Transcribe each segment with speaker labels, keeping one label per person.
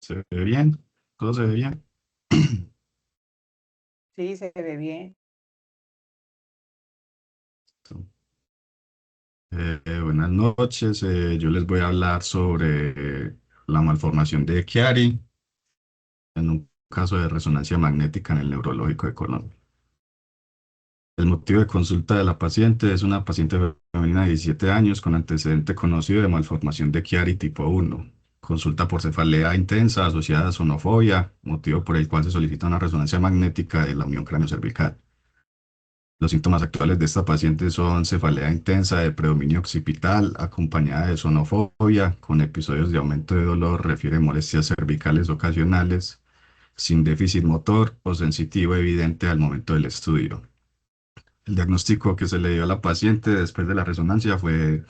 Speaker 1: ¿Se ve bien? ¿Todo se ve bien?
Speaker 2: Sí, se ve bien.
Speaker 1: Buenas noches. Yo les voy a hablar sobre la malformación de Chiari en un caso de resonancia magnética en el neurológico de Colombia. El motivo de consulta de la paciente es una paciente femenina de 17 años con antecedente conocido de malformación de Chiari tipo 1. Consulta por cefalea intensa asociada a sonofobia, motivo por el cual se solicita una resonancia magnética de la unión cráneo-cervical. Los síntomas actuales de esta paciente son cefalea intensa de predominio occipital, acompañada de sonofobia, con episodios de aumento de dolor, refiere molestias cervicales ocasionales, sin déficit motor o sensitivo evidente al momento del estudio. El diagnóstico que se le dio a la paciente después de la resonancia fue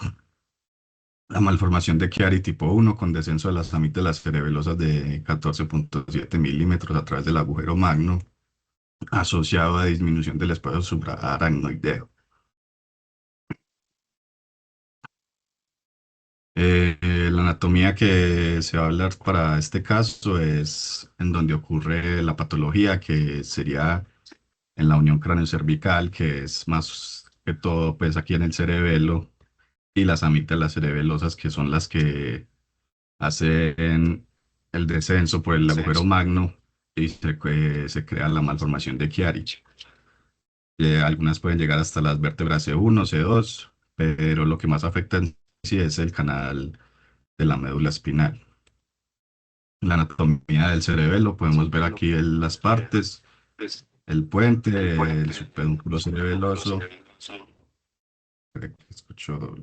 Speaker 1: la malformación de Chiari tipo 1 con descenso de las amígdalas cerebelosas de 14,7 milímetros a través del agujero magno, asociado a disminución del espacio subaracnoideo. La anatomía que se va a hablar para este caso es en donde ocurre la patología, que sería en la unión cráneo-cervical, que es más que todo pues aquí en el cerebelo, y las amígdalas cerebelosas, que son las que hacen el descenso por el agujero magno y se crea la malformación de Chiari. Algunas pueden llegar hasta las vértebras C1, C2, pero lo que más afecta en sí es el canal de la médula espinal. La anatomía del cerebelo, podemos ver aquí las partes, el puente, el subpedúnculo cerebeloso, creo que escucho,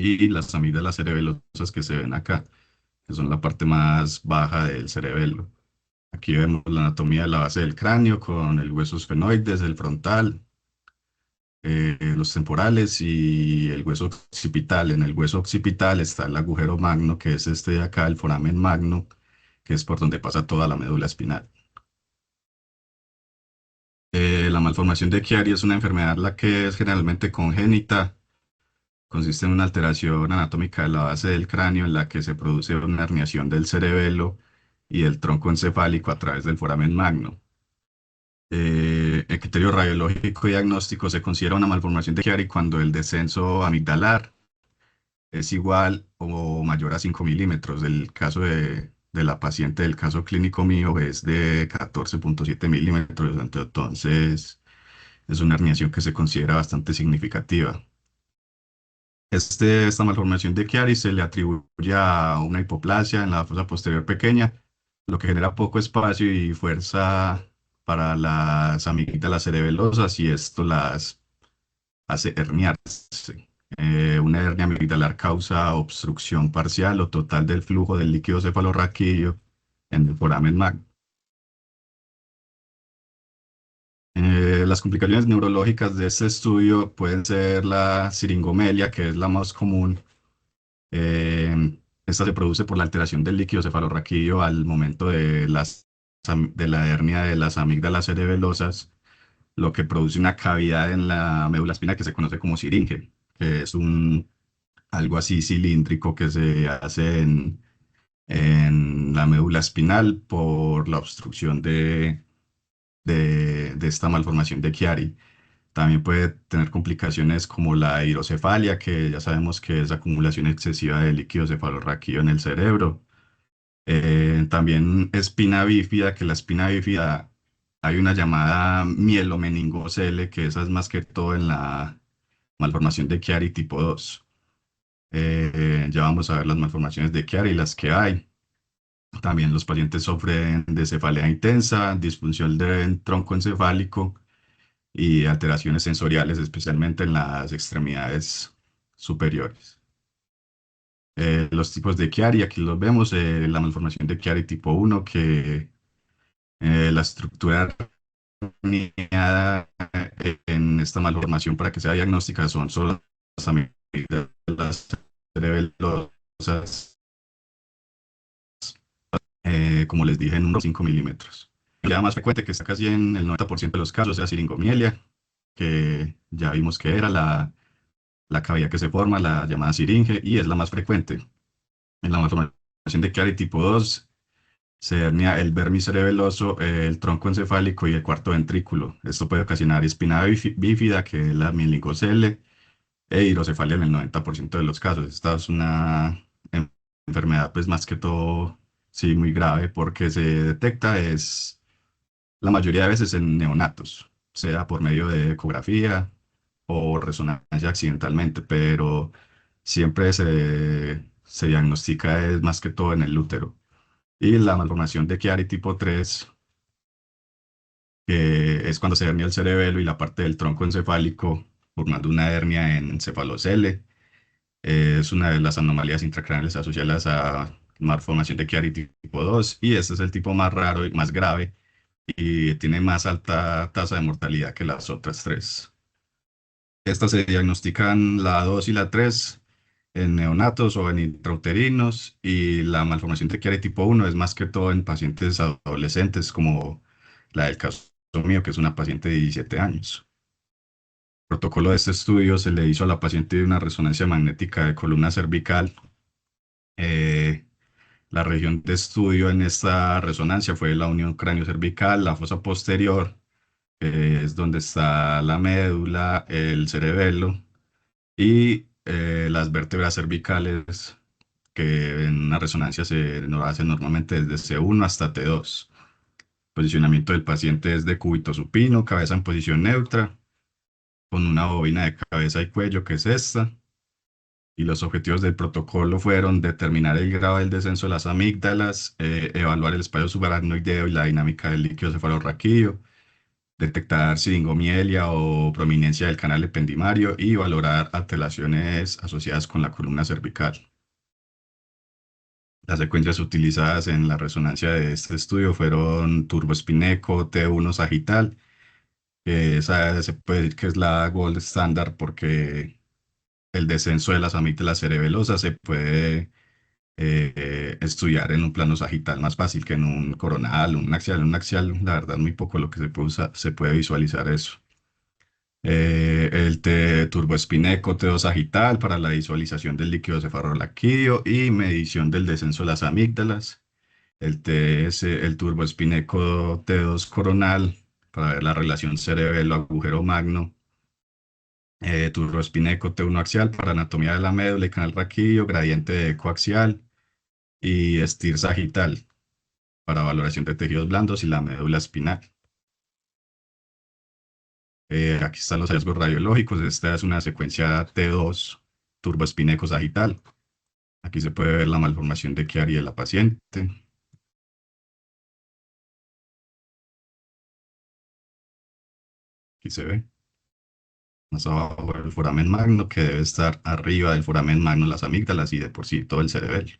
Speaker 1: y las amígdalas cerebelosas que se ven acá, que son la parte más baja del cerebelo. Aquí vemos la anatomía de la base del cráneo con el hueso esfenoides, el frontal, los temporales y el hueso occipital. En el hueso occipital está el agujero magno, que es este de acá, el foramen magno, que es por donde pasa toda la médula espinal. La malformación de Chiari es una enfermedad la que es generalmente congénita. Consiste en una alteración anatómica de la base del cráneo en la que se produce una herniación del cerebelo y del tronco encefálico a través del foramen magno. El criterio radiológico y diagnóstico se considera una malformación de Chiari cuando el descenso amigdalar es igual o mayor a 5 milímetros. El caso de la paciente del caso clínico mío es de 14,7 milímetros, entonces es una herniación que se considera bastante significativa. Esta malformación de Chiari se le atribuye a una hipoplasia en la fosa posterior pequeña, lo que genera poco espacio y fuerza para las amígdalas cerebelosas y esto las hace herniarse. Una hernia amigdalar causa obstrucción parcial o total del flujo del líquido cefalorraquídeo en el foramen magno. Las complicaciones neurológicas de este estudio pueden ser la siringomelia, que es la más común. Esta se produce por la alteración del líquido cefalorraquídeo al momento de la hernia de las amígdalas cerebelosas, lo que produce una cavidad en la médula espinal que se conoce como siringe, que es algo así cilíndrico que se hace en la médula espinal por la obstrucción de esta malformación de Chiari. También puede tener complicaciones como la hidrocefalia, que ya sabemos que es acumulación excesiva de líquido cefalorraquídeo en el cerebro. También espina bífida, que la espina bífida hay una llamada mielomeningocele, que esa es más que todo en la malformación de Chiari tipo 2. Ya vamos a ver las malformaciones de Chiari, las que hay. También los pacientes sufren de cefalea intensa, disfunción del tronco encefálico y alteraciones sensoriales, especialmente en las extremidades superiores. Los tipos de Chiari, aquí los vemos, la malformación de Chiari tipo 1, que la estructura herniada en esta malformación para que sea diagnóstica son solo las amígdalas cerebelosas, como les dije, en unos 5 milímetros. La más frecuente, que está casi en el 90% de los casos, es la siringomiela, que ya vimos que era la cavidad que se forma, la llamada siringe, y es la más frecuente. En la malformación de Chiari tipo 2 se hernia el vermis cerebeloso, el tronco encefálico y el cuarto ventrículo. Esto puede ocasionar espina bífida, que es la meningocele, e hidrocefalia en el 90% de los casos. Esta es una enfermedad, pues más que todo, sí, muy grave porque se detecta es la mayoría de veces en neonatos, sea por medio de ecografía o resonancia accidentalmente, pero siempre se diagnostica es más que todo en el útero. Y la malformación de Chiari tipo 3, que es cuando se hernia el cerebelo y la parte del tronco encefálico, formando una hernia en encefalocele. Es una de las anomalías intracraneales asociadas a malformación de Chiari tipo 2 y este es el tipo más raro y más grave y tiene más alta tasa de mortalidad que las otras tres. Estas se diagnostican la 2 y la 3 en neonatos o en intrauterinos y la malformación de Chiari tipo 1 es más que todo en pacientes adolescentes como la del caso mío, que es una paciente de 17 años. El protocolo de este estudio se le hizo a la paciente una resonancia magnética de columna cervical. Eh, la región de estudio en esta resonancia fue la unión cráneo-cervical, la fosa posterior, que es donde está la médula, el cerebelo y las vértebras cervicales, que en una resonancia se hace normalmente desde C1 hasta T2. Posicionamiento del paciente es de cúbito supino, cabeza en posición neutra, con una bobina de cabeza y cuello, que es esta. Y los objetivos del protocolo fueron determinar el grado del descenso de las amígdalas, evaluar el espacio subaracnoideo y la dinámica del líquido cefalorraquídeo, detectar siringomielia o prominencia del canal ependimario y valorar alteraciones asociadas con la columna cervical. Las secuencias utilizadas en la resonancia de este estudio fueron turboespineco T1 sagital, que esa se puede decir que es la gold standard porque el descenso de las amígdalas cerebelosas se puede estudiar en un plano sagital más fácil que en un coronal, un axial. En un axial, la verdad, muy poco lo que se puede se puede visualizar eso. El turboespineco T2 sagital para la visualización del líquido cefalorraquídeo y medición del descenso de las amígdalas. El turboespineco T2 coronal para ver la relación cerebelo-agujero magno. Turboespineco T1 axial para anatomía de la médula y canal raquídeo, gradiente de coaxial y STIR sagital para valoración de tejidos blandos y la médula espinal. Aquí están los hallazgos radiológicos. Esta es una secuencia T2 turboespineco sagital. Aquí se puede ver la malformación de Chiari de la paciente. Aquí se ve. Más abajo el foramen magno, que debe estar arriba del foramen magno las amígdalas y de por sí todo el cerebelo.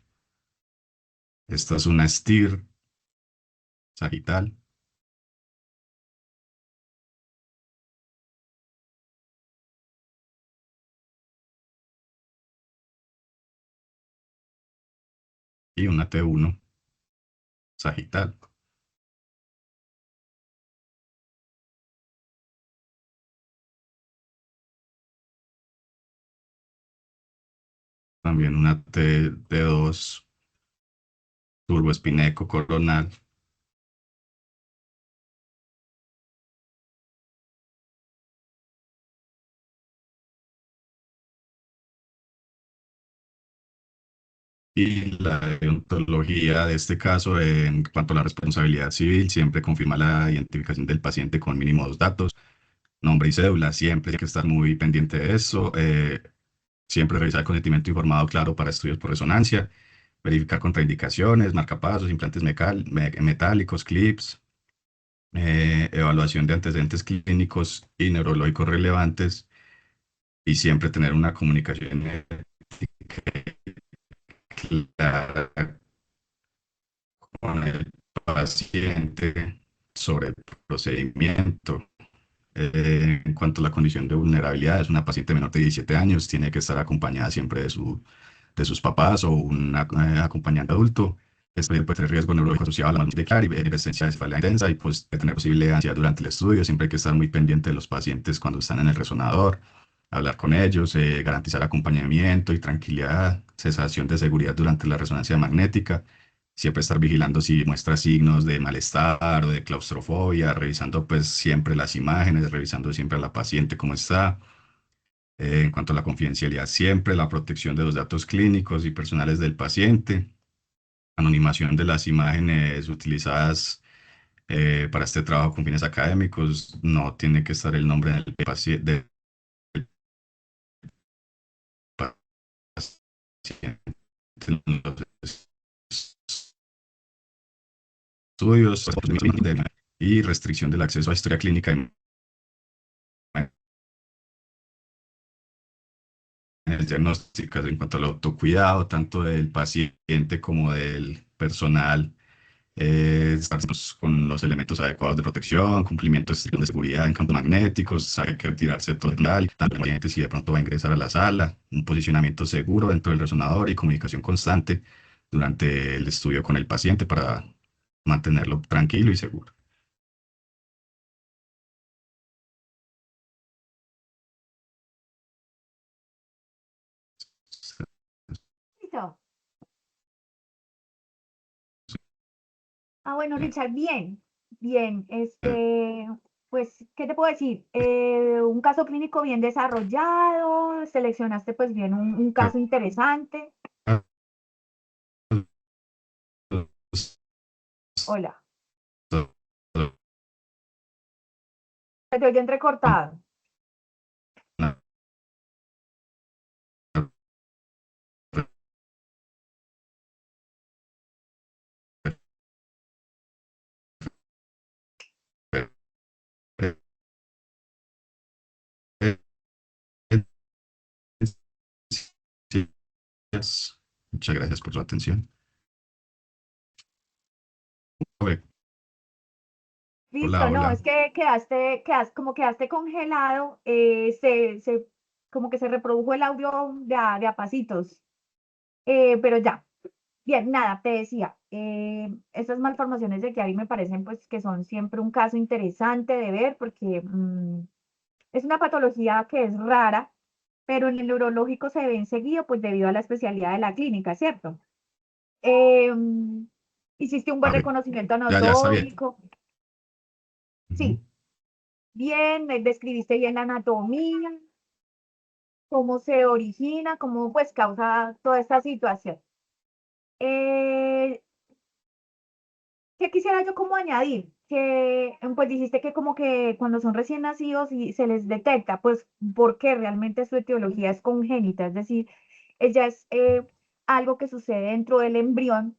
Speaker 1: Esta es una STIR sagital. Y una T1 sagital. También una T2 turboespineco coronal. Y la deontología de este caso, en cuanto a la responsabilidad civil, siempre confirma la identificación del paciente con mínimo dos datos, nombre y cédula. Siempre hay que estar muy pendiente de eso. Siempre revisar el consentimiento informado claro para estudios por resonancia. Verificar contraindicaciones, marcapasos, implantes metálicos, clips. Evaluación de antecedentes clínicos y neurológicos relevantes. Y siempre tener una comunicación clara con el paciente sobre el procedimiento. En cuanto a la condición de vulnerabilidad, es una paciente menor de 17 años, tiene que estar acompañada siempre de sus papás o un acompañante adulto. Este puede tener riesgo neurológico asociado a la malnutrición y presencia de cefalea intensa y pues de tener posible ansiedad durante el estudio. Siempre hay que estar muy pendiente de los pacientes cuando están en el resonador. hablar con ellos, garantizar acompañamiento y tranquilidad, sensación de seguridad durante la resonancia magnética, siempre estar vigilando si muestra signos de malestar o de claustrofobia, revisando pues siempre las imágenes, revisando siempre a la paciente cómo está. En cuanto a la confidencialidad, siempre la protección de los datos clínicos y personales del paciente, anonimación de las imágenes utilizadas para este trabajo con fines académicos, no tiene que estar el nombre del paciente, en los estudios y restricción del acceso a historia clínica en diagnósticas en cuanto al autocuidado, tanto del paciente como del personal, estar con los elementos adecuados de protección, cumplimiento de seguridad en campos magnéticos, saber que retirarse todo el tanto el paciente si de pronto va a ingresar a la sala, un posicionamiento seguro dentro del resonador y comunicación constante durante el estudio con el paciente para mantenerlo tranquilo y seguro.
Speaker 2: Listo. Ah, bueno, Richard, bien, bien. Pues, ¿qué te puedo decir? Un caso clínico bien desarrollado, seleccionaste pues bien un caso interesante. Hola, te oye entrecortado.
Speaker 1: Muchas gracias por su atención. Hola,
Speaker 2: Listo, no,
Speaker 1: hola.
Speaker 2: es que como quedaste congelado, como que se reprodujo el audio de a pasitos. Pero ya, bien, nada, te decía, estas malformaciones de Chiari me parecen pues que son siempre un caso interesante de ver porque es una patología que es rara, pero en el neurológico se ven seguido pues debido a la especialidad de la clínica, ¿cierto? Eh, mm, Hiciste un buen
Speaker 1: A ver,
Speaker 2: reconocimiento
Speaker 1: ya está bien.
Speaker 2: anatómico,
Speaker 1: Ujú.
Speaker 2: sí, bien, describiste bien la anatomía, cómo se origina, cómo pues causa toda esta situación. Eh, ¿Qué quisiera yo como añadir? Que pues dijiste que como que cuando son recién nacidos y se les detecta, pues porque realmente su etiología es congénita, es decir, ella es algo que sucede dentro del embrión,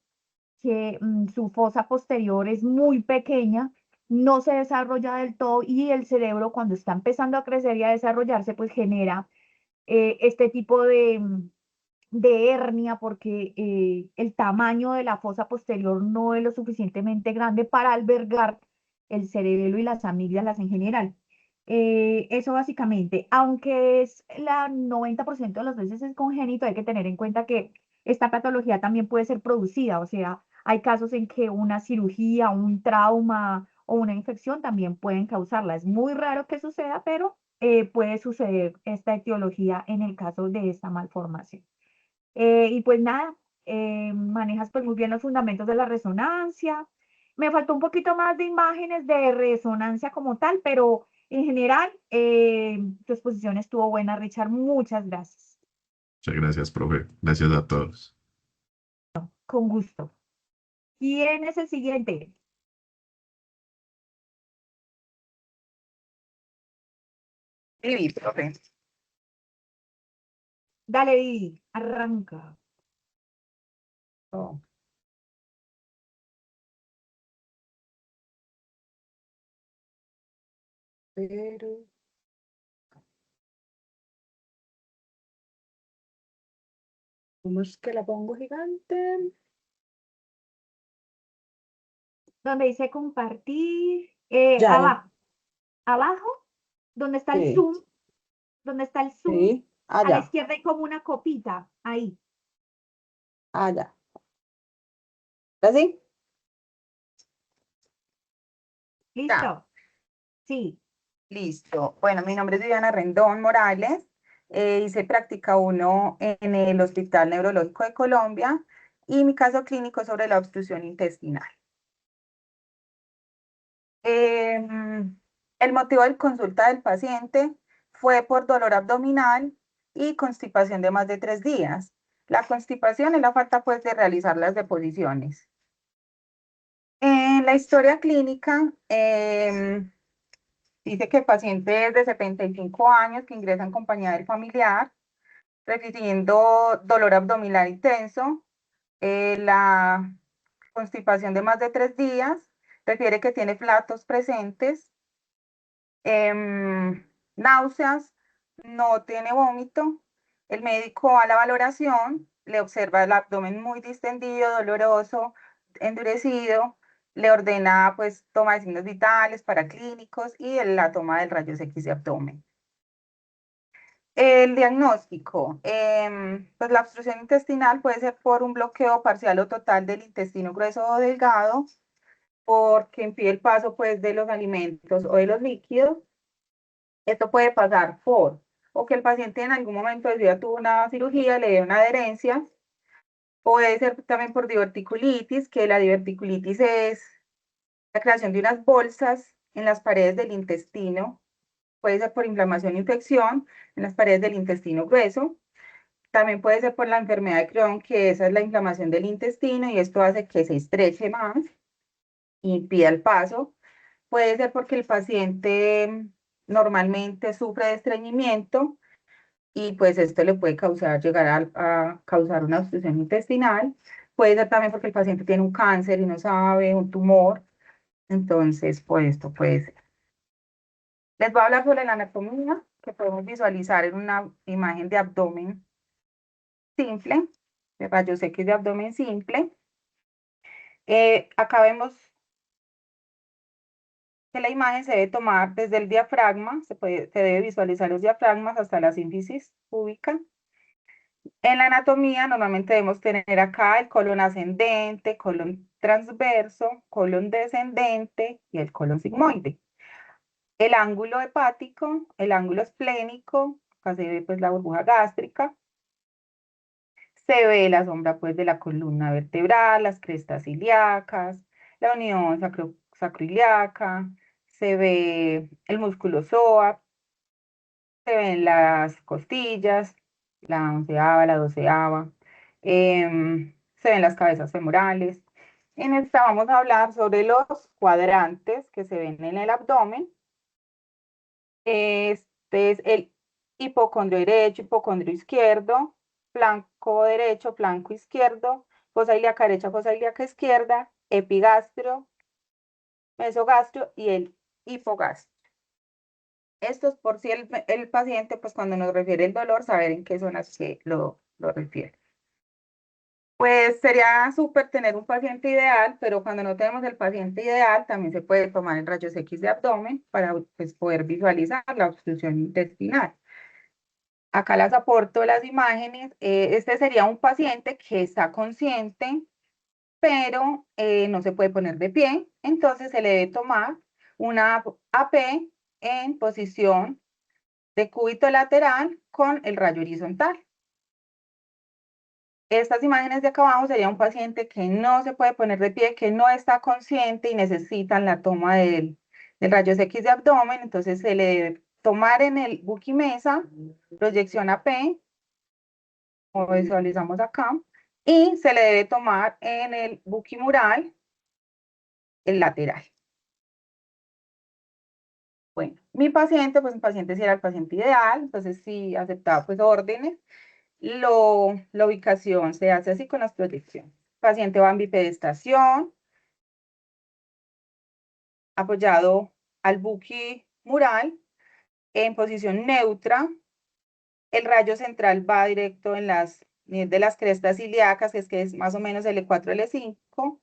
Speaker 2: que su fosa posterior es muy pequeña, no se desarrolla del todo y el cerebro cuando está empezando a crecer y a desarrollarse, pues genera este tipo de hernia porque el tamaño de la fosa posterior no es lo suficientemente grande para albergar el cerebelo y las amígdalas en general. Eso básicamente, aunque es la 90% de las veces es congénito, hay que tener en cuenta que esta patología también puede ser producida, o sea, hay casos en que una cirugía, un trauma o una infección también pueden causarla. Es muy raro que suceda, pero puede suceder esta etiología en el caso de esta malformación. Y pues nada, manejas pues muy bien los fundamentos de la resonancia. Me faltó un poquito más de imágenes de resonancia como tal, pero en general tu exposición estuvo buena, Richard. Muchas gracias.
Speaker 1: Muchas gracias, profe. Gracias a todos.
Speaker 2: Con gusto. ¿Quién es el siguiente?
Speaker 3: Vivi, profe.
Speaker 2: Dale, Didi, arranca.
Speaker 3: Oh, pero, ¿cómo es que la pongo gigante?
Speaker 2: Donde dice compartir,
Speaker 3: Ya, ya.
Speaker 2: abajo, abajo, donde está el
Speaker 3: Sí,
Speaker 2: zoom, donde está el zoom,
Speaker 3: sí.
Speaker 2: a la
Speaker 3: Allá,
Speaker 2: izquierda hay como una copita, ahí.
Speaker 3: allá. ¿Así? Ya,
Speaker 2: ¿Listo? Sí.
Speaker 3: listo. Bueno, mi nombre es Viviana Rendón Morales.
Speaker 4: y se practica uno en el Hospital Neurológico de Colombia y mi caso clínico sobre la obstrucción intestinal. El motivo de consulta del paciente fue por dolor abdominal y constipación de más de 3 días. La constipación es la falta pues de realizar las deposiciones. En la historia clínica, dice que el paciente es de 75 años que ingresa en compañía del familiar, refiriendo dolor abdominal intenso, la constipación de más de 3 días, refiere que tiene flatos presentes, náuseas, no tiene vómito. El médico a la valoración le observa el abdomen muy distendido, doloroso, endurecido, le ordena pues toma de signos vitales, paraclínicos y la toma del rayos X de abdomen. El diagnóstico, pues la obstrucción intestinal puede ser por un bloqueo parcial o total del intestino grueso o delgado, porque impide el paso pues de los alimentos o de los líquidos. Esto puede pasar por, o que el paciente en algún momento de su vida tuvo una cirugía, le dio una adherencia, puede ser también por diverticulitis, que la diverticulitis es la creación de unas bolsas en las paredes del intestino, puede ser por inflamación e infección en las paredes del intestino grueso, también puede ser por la enfermedad de Crohn, que esa es la inflamación del intestino y esto hace que se estreche más y impida el paso. Puede ser porque el paciente normalmente sufre de estreñimiento y pues esto le puede causar, llegar a causar una obstrucción intestinal. Puede ser también porque el paciente tiene un cáncer y no sabe, un tumor. Entonces, pues esto puede ser. Les voy a hablar sobre la anatomía que podemos visualizar en una imagen de abdomen simple, de rayos X de abdomen simple. Acá vemos que la imagen se debe tomar desde el diafragma, se debe visualizar los diafragmas hasta la sínfisis púbica. En la anatomía normalmente debemos tener acá el colon ascendente, colon transverso, colon descendente y el colon sigmoide. El ángulo hepático, el ángulo esplénico, acá se ve pues la burbuja gástrica. Se ve la sombra pues de la columna vertebral, las crestas ilíacas, la unión sacroiliaca, se ve el músculo psoas, se ven las costillas, la onceava, la doceava, se ven las cabezas femorales. En esta vamos a hablar sobre los cuadrantes que se ven en el abdomen. Este es el hipocondrio derecho, hipocondrio izquierdo, flanco derecho, flanco izquierdo, fosa ilíaca derecha, fosa ilíaca izquierda, epigastrio, mesogastrio y el hipogastrio. Esto es por si el paciente, pues cuando nos refiere el dolor, saber en qué zonas que lo refiere. Pues sería súper tener un paciente ideal, pero cuando no tenemos el paciente ideal, también se puede tomar el rayos X de abdomen para pues, poder visualizar la obstrucción intestinal. Acá las aporto las imágenes. Este sería un paciente que está consciente, pero no se puede poner de pie. Entonces se le debe tomar una AP en posición de cúbito lateral con el rayo horizontal. Estas imágenes de acá abajo sería un paciente que no se puede poner de pie, que no está consciente y necesitan la toma del rayos X de abdomen. Entonces se le debe tomar en el Buquimesa, proyección AP, como visualizamos acá, y se le debe tomar en el buquimural, el lateral. Bueno, mi paciente, pues mi paciente sí era el paciente ideal, entonces sí aceptaba pues órdenes. La ubicación se hace así con las proyecciones. El paciente va en bipedestación, apoyado al buquimural, en posición neutra. El rayo central va directo en las de las crestas ilíacas, que es más o menos L4, L5,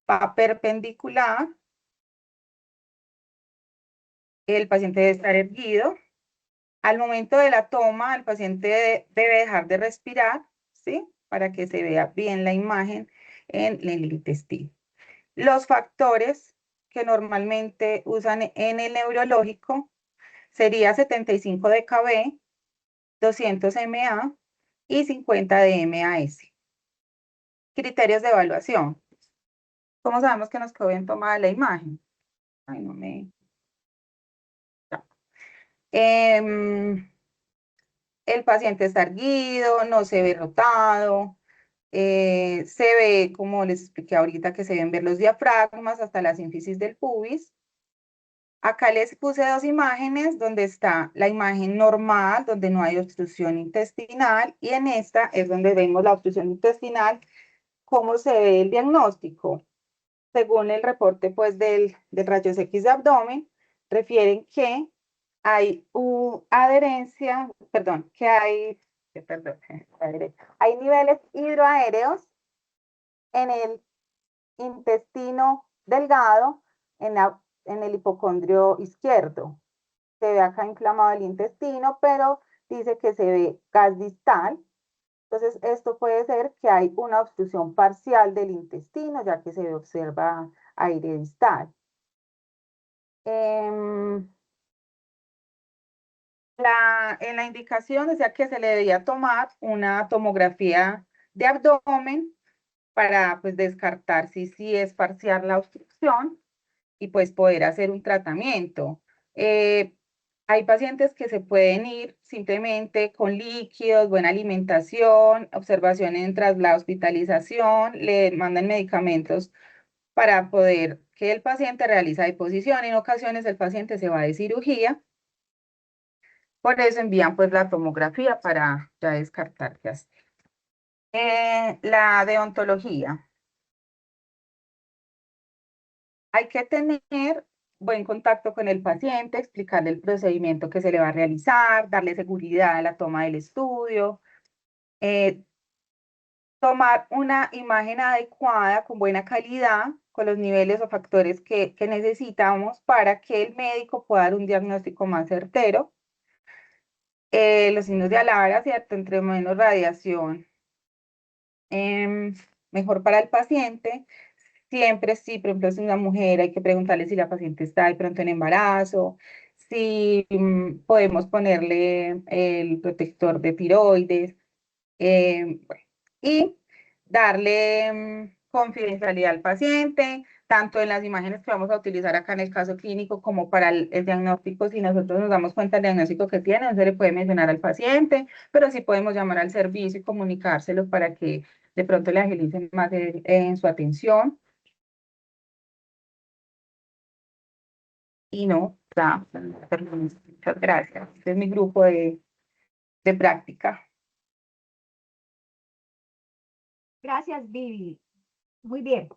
Speaker 4: va perpendicular. El paciente debe estar erguido. Al momento de la toma, el paciente debe dejar de respirar, ¿sí? Para que se vea bien la imagen en el intestino. Los factores que normalmente usan en el neurológico sería 75 dB, 200 mA y 50 de MAS. Criterios de evaluación. ¿Cómo sabemos que nos quedó bien tomada la imagen? Ay, no me... ya. El paciente está erguido, no se ve rotado, se ve, como les expliqué ahorita, que se ven ver los diafragmas hasta la sínfisis del pubis. Acá les puse dos imágenes donde está la imagen normal, donde no hay obstrucción intestinal, y en esta es donde vemos la obstrucción intestinal, cómo se ve el diagnóstico. Según el reporte pues, del rayos X de abdomen, refieren que hay adherencia, perdón, que hay, perdón, hay niveles hidroaéreos en el intestino delgado, en el hipocondrio izquierdo. Se ve acá inflamado el intestino, pero dice que se ve gas distal. Entonces, esto puede ser que hay una obstrucción parcial del intestino, ya que se observa aire distal. En la indicación decía que se le debía tomar una tomografía de abdomen para pues, descartar si es parcial la obstrucción y pues poder hacer un tratamiento. Hay pacientes que se pueden ir simplemente con líquidos, buena alimentación, observación tras la hospitalización, le mandan medicamentos para poder que el paciente realice deposición. En ocasiones el paciente se va de cirugía, por eso envían pues la tomografía para ya descartar qué hacer. La deontología. Hay que tener buen contacto con el paciente, explicarle el procedimiento que se le va a realizar, darle seguridad a la toma del estudio, tomar una imagen adecuada, con buena calidad, con los niveles o factores que necesitamos para que el médico pueda dar un diagnóstico más certero. Los signos de alarma, ¿cierto? Entre menos radiación, mejor para el paciente. Siempre, sí, por ejemplo, si una mujer, hay que preguntarle si la paciente está de pronto en embarazo, si podemos ponerle el protector de tiroides, bueno, y darle confidencialidad al paciente, tanto en las imágenes que vamos a utilizar acá en el caso clínico como para el diagnóstico. Si nosotros nos damos cuenta del diagnóstico que tiene, no se le puede mencionar al paciente, pero sí podemos llamar al servicio y comunicárselo para que de pronto le agilicen más en su atención. Y no, ya, muchas gracias. Este es mi grupo de práctica.
Speaker 2: Gracias, Vivi. Muy bien.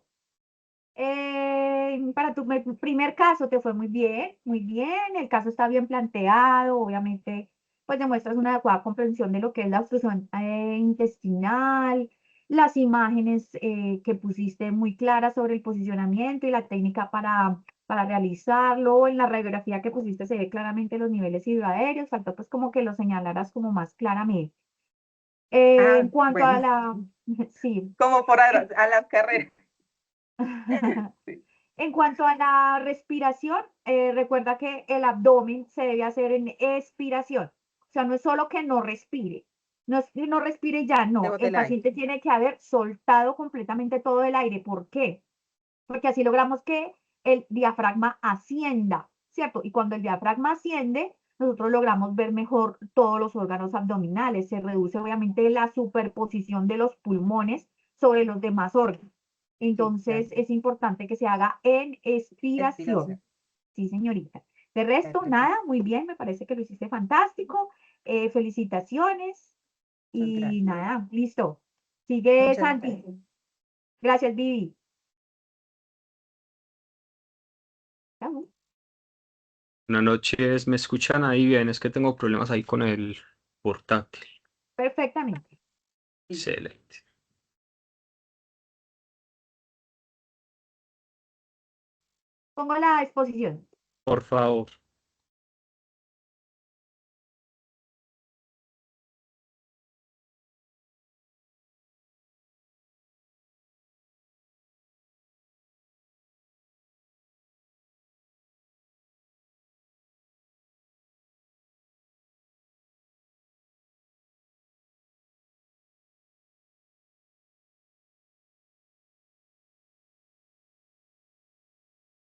Speaker 2: Para tu primer caso te fue muy bien, muy bien. El caso está bien planteado, obviamente, pues demuestras una adecuada comprensión de lo que es la obstrucción intestinal, las imágenes que pusiste muy claras sobre el posicionamiento y la técnica para realizarlo. En la radiografía que pusiste se ve claramente los niveles hidroaéreos, faltó pues como que lo señalaras como más claramente. En cuanto a
Speaker 4: Bueno,
Speaker 2: la, sí.
Speaker 4: como por a las carreras. Sí.
Speaker 2: En cuanto a la respiración, recuerda que el abdomen se debe hacer en expiración. O sea, no es solo que no respire. No es que no respire y ya,
Speaker 4: De
Speaker 2: no.
Speaker 4: bote
Speaker 2: El
Speaker 4: el aire.
Speaker 2: paciente tiene que haber soltado completamente todo el aire. ¿Por qué? Porque así logramos que el diafragma ascienda, ¿cierto? Y cuando el diafragma asciende, nosotros logramos ver mejor todos los órganos abdominales. Se reduce obviamente la superposición de los pulmones sobre los demás órganos.
Speaker 4: Sí,
Speaker 2: Entonces,
Speaker 4: gracias.
Speaker 2: es importante que se haga en expiración.
Speaker 4: Expiración.
Speaker 2: Sí, señorita. De resto,
Speaker 4: Perfecto.
Speaker 2: nada, muy bien, me parece que lo hiciste fantástico. Felicitaciones
Speaker 4: Muchas
Speaker 2: y
Speaker 4: gracias.
Speaker 2: nada, listo. Sigue,
Speaker 4: Muchas
Speaker 2: Santi.
Speaker 4: gracias.
Speaker 2: Gracias, Vivi. Chao.
Speaker 5: Buenas noches, ¿me escuchan ahí bien? Es que tengo problemas ahí con el portátil.
Speaker 2: Perfectamente.
Speaker 4: Sí.
Speaker 5: Excelente.
Speaker 2: Pongo la exposición.
Speaker 5: Por favor.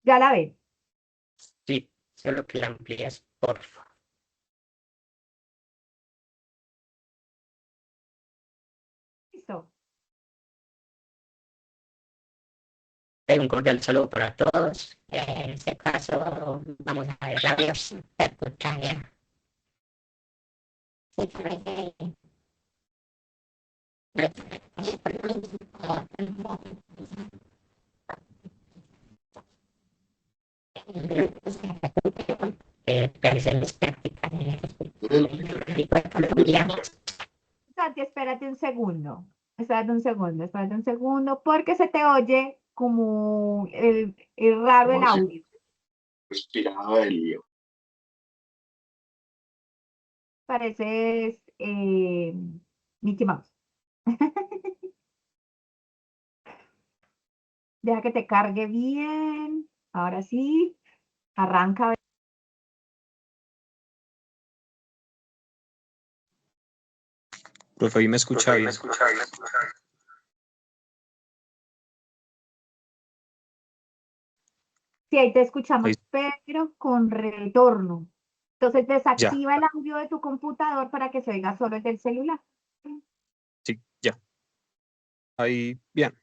Speaker 2: Ya la ven.
Speaker 6: Sí, solo que la amplíes, porfa.
Speaker 2: Listo.
Speaker 6: Un cordial saludo para todos. En este caso, vamos a ver la biopsia percutánea. Realicé mis prácticas en el Hospital Médico de Colombia.
Speaker 2: Santi, espérate un segundo, porque se te oye como el raro el
Speaker 1: Como si
Speaker 2: audio.
Speaker 1: respiraba de lío.
Speaker 2: Pareces Mickey Mouse. Deja que te cargue bien. Ahora sí, arranca.
Speaker 5: Profe, ¿y me escucha bien?
Speaker 2: Sí, ahí te escuchamos,
Speaker 5: Ahí,
Speaker 2: pero con retorno. Entonces
Speaker 5: ya,
Speaker 2: desactiva el audio de tu computador para que se oiga solo el del celular.
Speaker 5: sí, ya. Ahí, bien.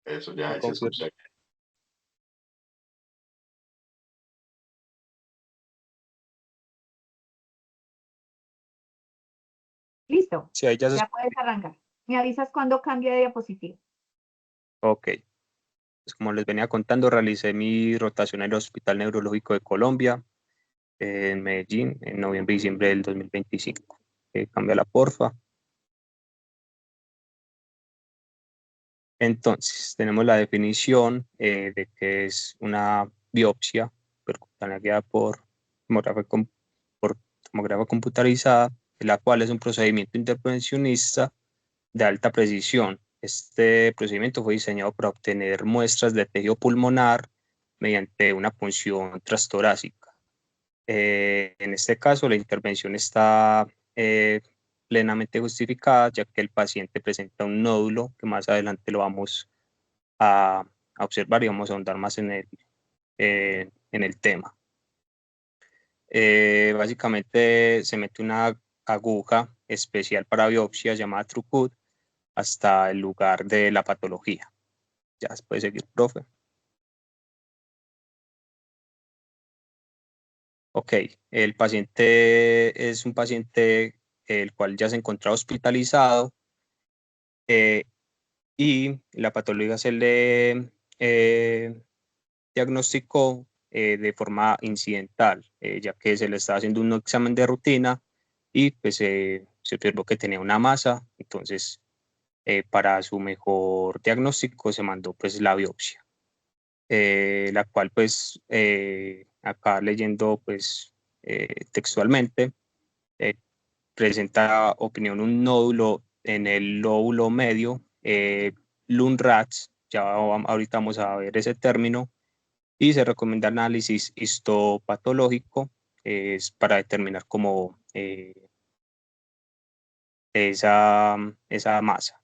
Speaker 1: Eso
Speaker 5: Me
Speaker 1: ya se
Speaker 5: confirma.
Speaker 1: escucha.
Speaker 2: Listo,
Speaker 5: Sí, ahí ya se...
Speaker 2: ya puedes arrancar. Me avisas cuando cambie de diapositiva.
Speaker 5: Ok. Pues como les venía contando, realicé mi rotación en el Hospital Neurológico de Colombia, en Medellín, en noviembre y diciembre del 2025. Cambia la porfa. Entonces, tenemos la definición de que es una biopsia percutánea guiada por por tomografía computarizada, la cual es un procedimiento intervencionista de alta precisión. Este procedimiento fue diseñado para obtener muestras de tejido pulmonar mediante una punción transtorácica. En este caso, la intervención está plenamente justificada, ya que el paciente presenta un nódulo que más adelante lo vamos a observar y vamos a ahondar más en el tema. Básicamente se mete una aguja especial para biopsia llamada Trucut hasta el lugar de la patología. Ya puede seguir, profe. Ok, el paciente es un paciente el cual ya se encontraba hospitalizado y la patología se le diagnosticó de forma incidental, ya que se le estaba haciendo un examen de rutina y pues se observó que tenía una masa, entonces para su mejor diagnóstico se mandó pues la biopsia, la cual pues acá leyendo pues textualmente eh, presenta opinión un nódulo en el lóbulo medio, LUNRATS, ya ahorita vamos a ver ese término, y se recomienda análisis histopatológico es para determinar cómo esa masa.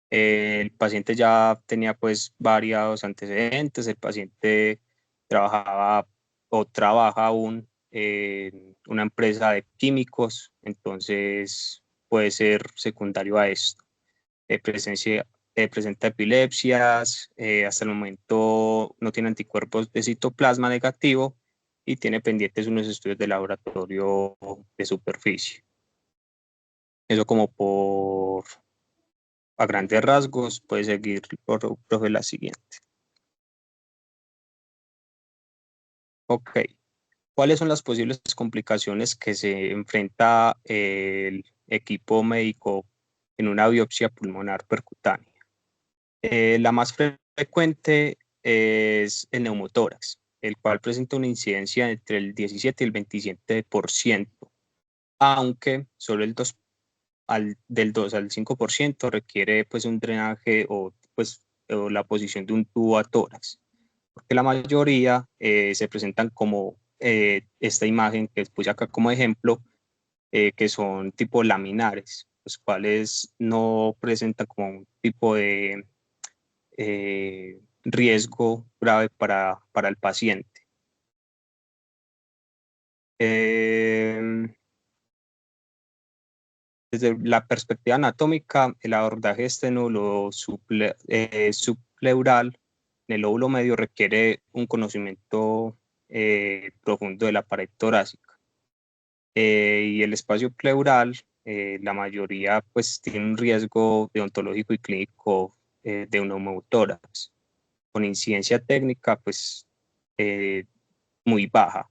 Speaker 5: El paciente ya tenía pues varios antecedentes, el paciente trabajaba o trabaja aún en una empresa de químicos, entonces puede ser secundario a esto. Presenta epilepsias, hasta el momento no tiene anticuerpos de citoplasma negativo y tiene pendientes unos estudios de laboratorio de superficie. Eso como por a grandes rasgos, puede seguir, profe, la siguiente. Ok, ¿cuáles son las posibles complicaciones que se enfrenta el equipo médico en una biopsia pulmonar percutánea? La más frecuente es el neumotórax, el cual presenta una incidencia entre el 17 y el 27%, aunque solo del 2 al 5% requiere pues un drenaje o la posición de un tubo a tórax, porque la mayoría se presentan como esta imagen que puse acá como ejemplo, que son tipo laminares, los cuales no presentan como un tipo de riesgo grave para el paciente. Desde la perspectiva anatómica, el abordaje de este nódulo subpleural en el lóbulo medio requiere un conocimiento profundo de la pared torácica. Y el espacio pleural, la mayoría pues tiene un riesgo deontológico y clínico de un neumotórax, con incidencia técnica pues muy baja.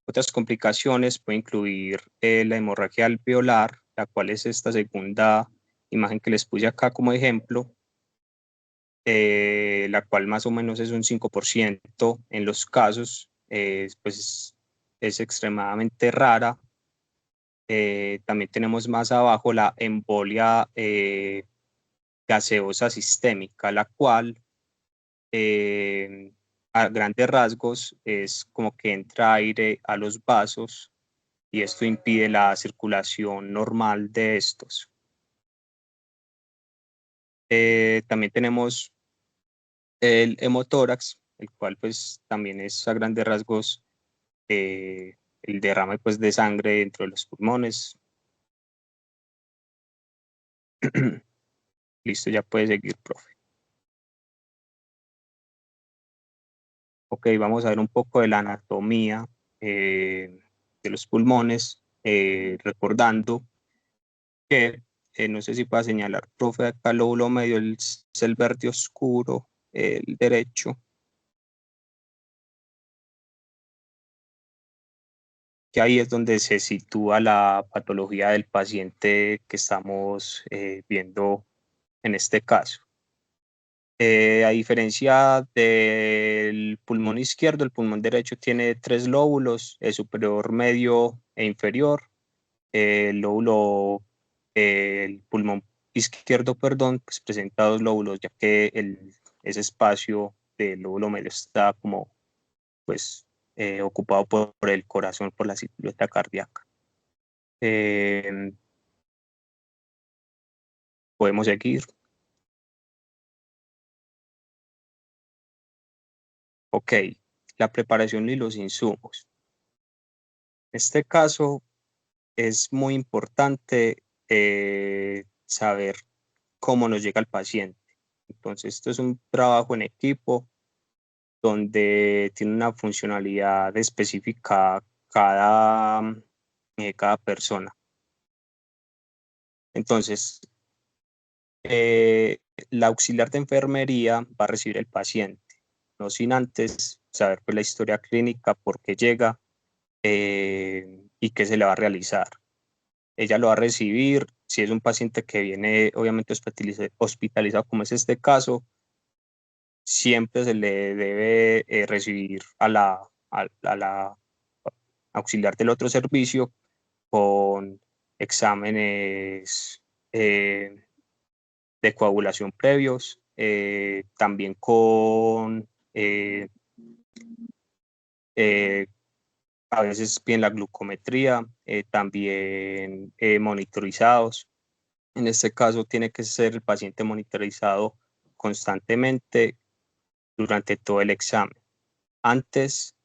Speaker 5: Otras complicaciones pueden incluir la hemorragia alveolar, la cual es esta segunda imagen que les puse acá como ejemplo, la cual más o menos es un 5% en los casos, pues es extremadamente rara. También tenemos más abajo la embolia gaseosa sistémica, la cual a grandes rasgos es como que entra aire a los vasos y esto impide la circulación normal de estos. También tenemos el hemotórax, el cual pues también es a grandes rasgos el derrame pues de sangre dentro de los pulmones. Listo, ya puede seguir, profe. Ok, vamos a ver un poco de la anatomía de los pulmones, recordando que, no sé si pueda señalar, profe, acá el lóbulo medio es el verde oscuro, el derecho, que ahí es donde se sitúa la patología del paciente que estamos viendo en este caso. A diferencia del pulmón izquierdo, el pulmón derecho tiene 3 lóbulos, el superior, medio e inferior. El pulmón izquierdo, perdón, pues presenta 2 lóbulos, ya que ese espacio del lóbulo medio está como, pues, ocupado por el corazón, por la silueta cardíaca. Podemos seguir. Ok, la preparación y los insumos. En este caso es muy importante saber cómo nos llega el paciente. Entonces, esto es un trabajo en equipo donde tiene una funcionalidad específica cada persona. Entonces, la auxiliar de enfermería va a recibir el paciente, no sin antes saber pues, la historia clínica, por qué llega y qué se le va a realizar. Ella lo va a recibir, si es un paciente que viene obviamente hospitalizado, como es este caso, siempre se le debe recibir a la auxiliar del otro servicio con exámenes de coagulación previos, también con a veces bien la glucometría, también monitorizados. En este caso tiene que ser el paciente monitorizado constantemente durante todo el examen, antes,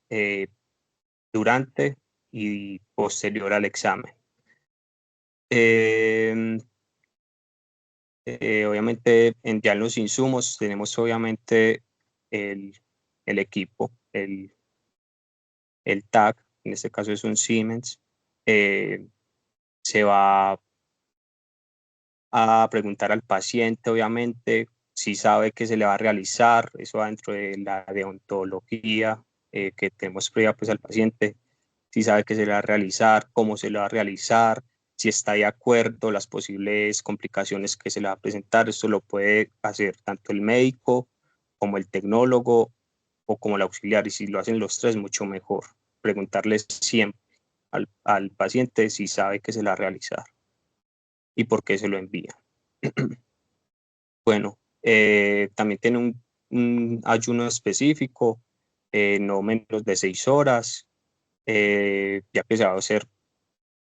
Speaker 5: durante y posterior al examen. Obviamente ya en los insumos tenemos obviamente el equipo, el TAC, en este caso es un Siemens. Se va a preguntar al paciente obviamente si sabe que se le va a realizar, eso va dentro de la deontología que tenemos previa pues al paciente, si sabe que se le va a realizar, cómo se le va a realizar, si está de acuerdo, las posibles complicaciones que se le va a presentar. Esto lo puede hacer tanto el médico como el tecnólogo o como el auxiliar, y si lo hacen los tres, mucho mejor. Preguntarles siempre al paciente si sabe que se le va a realizar y por qué se lo envía. Bueno, también tiene un ayuno específico no menos de 6 horas, ya que se va a hacer,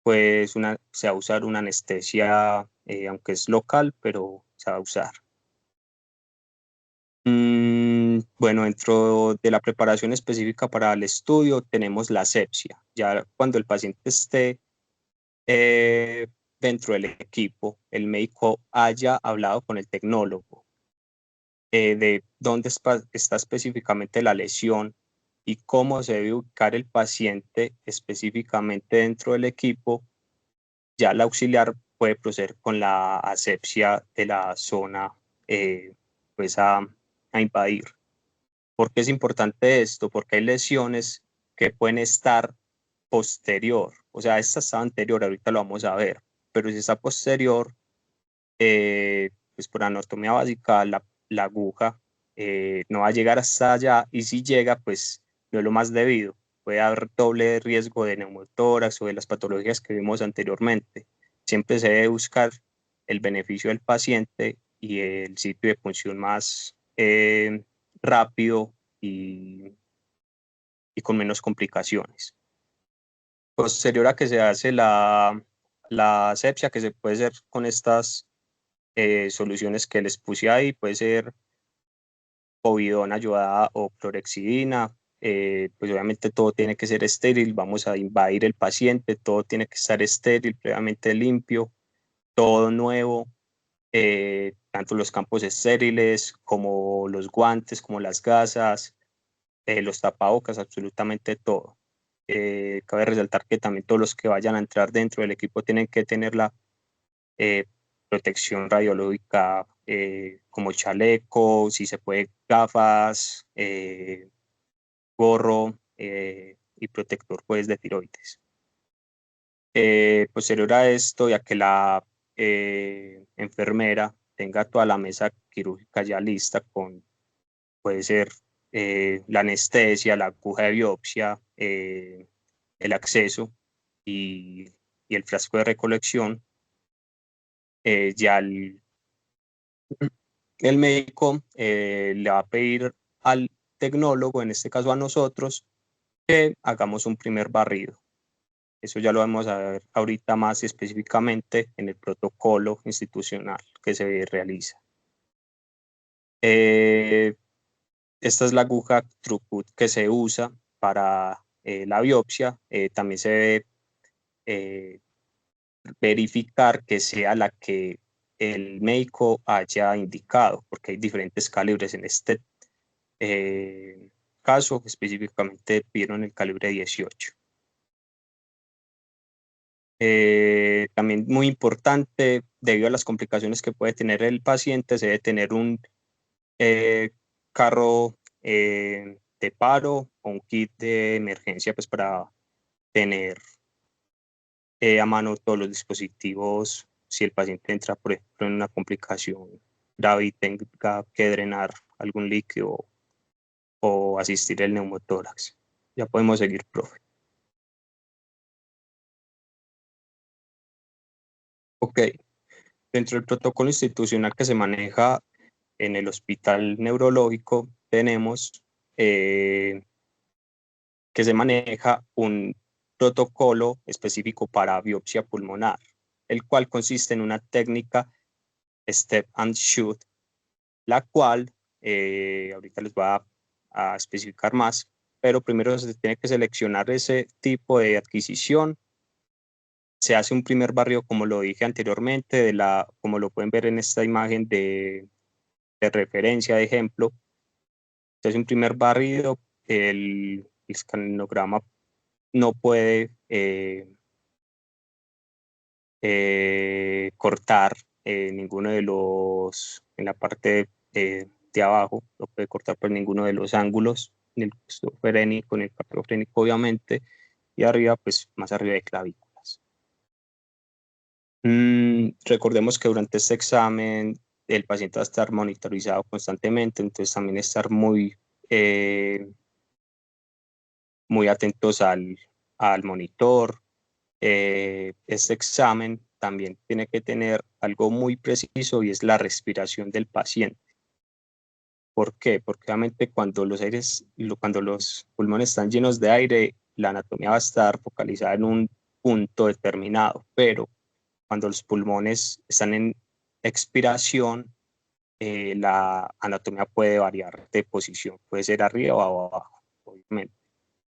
Speaker 5: pues, se va a usar una anestesia, aunque es local, pero se va a usar. Bueno, dentro de la preparación específica para el estudio tenemos la asepsia. Ya cuando el paciente esté dentro del equipo, el médico haya hablado con el tecnólogo de dónde está específicamente la lesión y cómo se debe ubicar el paciente específicamente dentro del equipo, ya el auxiliar puede proceder con la asepsia de la zona pues a invadir. ¿Por qué es importante esto? Porque hay lesiones que pueden estar posterior, o sea, esta está anterior, ahorita lo vamos a ver, pero si está posterior, pues por anatomía básica, la aguja no va a llegar hasta allá, y si llega, pues no es lo más debido. Puede haber doble riesgo de neumotórax o de las patologías que vimos anteriormente. Siempre se debe buscar el beneficio del paciente y el sitio de punción más rápido y con menos complicaciones. Posterior a que se hace la asepsia, que se puede hacer con estas soluciones que les puse ahí, puede ser povidona ayudada o clorexidina, pues obviamente todo tiene que ser estéril, vamos a invadir el paciente, todo tiene que estar estéril, previamente limpio, todo nuevo, tanto los campos estériles como los guantes, como las gasas, los tapabocas, absolutamente todo. Cabe resaltar que también todos los que vayan a entrar dentro del equipo tienen que tener la protección radiológica, como chaleco, si se puede, gafas, gorro y protector, pues, de tiroides. Posterior a esto, ya que la enfermera tenga toda la mesa quirúrgica ya lista, puede ser la anestesia, la aguja de biopsia, el acceso y el frasco de recolección, ya el médico le va a pedir al tecnólogo, en este caso a nosotros, que hagamos un primer barrido. Eso ya lo vamos a ver ahorita más específicamente en el protocolo institucional que se realiza. Esta es la aguja Throughput que se usa para la biopsia. También se debe verificar que sea la que el médico haya indicado, porque hay diferentes calibres. En este caso específicamente pidieron el calibre 18. También muy importante, debido a las complicaciones que puede tener el paciente, se debe tener un carro de paro o un kit de emergencia, pues, para tener a mano todos los dispositivos si el paciente entra, por ejemplo, en una complicación grave y tenga que drenar algún líquido o asistir el neumotórax. Ya podemos seguir, profe. Ok, dentro del protocolo institucional que se maneja en el hospital neurológico, tenemos que se maneja un protocolo específico para biopsia pulmonar, el cual consiste en una técnica step and shoot, la cual ahorita les voy a especificar más, pero primero se tiene que seleccionar ese tipo de adquisición. Se hace un primer barrido, como lo dije anteriormente, como lo pueden ver en esta imagen de referencia, de ejemplo. Se hace un primer barrido, el escanograma no puede cortar ninguno de los, en la parte de abajo, no puede cortar por ninguno de los ángulos, ni el costofrénico, ni el cardiofrénico, obviamente, y arriba, pues más arriba de clavículas. Recordemos que durante este examen el paciente va a estar monitorizado constantemente, entonces también estar muy atentos al monitor. Este examen también tiene que tener algo muy preciso, y es la respiración del paciente. ¿Por qué? Porque obviamente cuando los pulmones están llenos de aire, la anatomía va a estar focalizada en un punto determinado, pero cuando los pulmones están en expiración, la anatomía puede variar de posición, puede ser arriba o abajo, obviamente.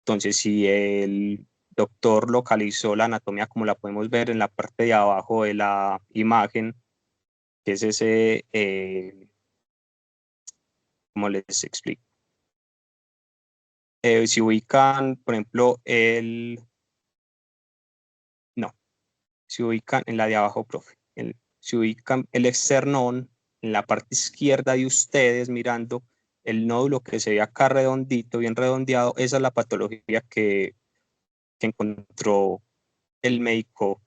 Speaker 5: Entonces, si el doctor localizó la anatomía como la podemos ver en la parte de abajo de la imagen, que es ese, ¿cómo les explico? Si ubican, por ejemplo, si ubican en la de abajo, profe, si ubican el esternón en la parte izquierda de ustedes mirando el nódulo que se ve acá redondito, bien redondeado, esa es la patología que encontró el médico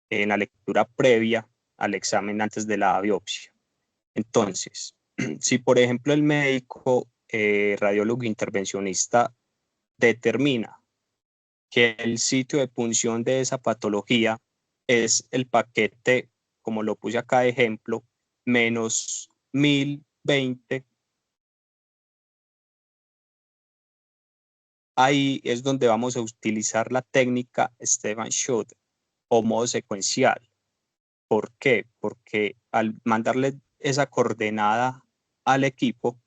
Speaker 5: en la lectura previa al examen antes de la biopsia. Entonces, si por ejemplo el médico radiólogo intervencionista determina que el sitio de punción de esa patología es el paquete, como lo puse acá de ejemplo, menos 1020, ahí es donde vamos a utilizar la técnica Stefan-Schott o modo secuencial. ¿Por qué? Porque al mandarle esa coordenada al equipo,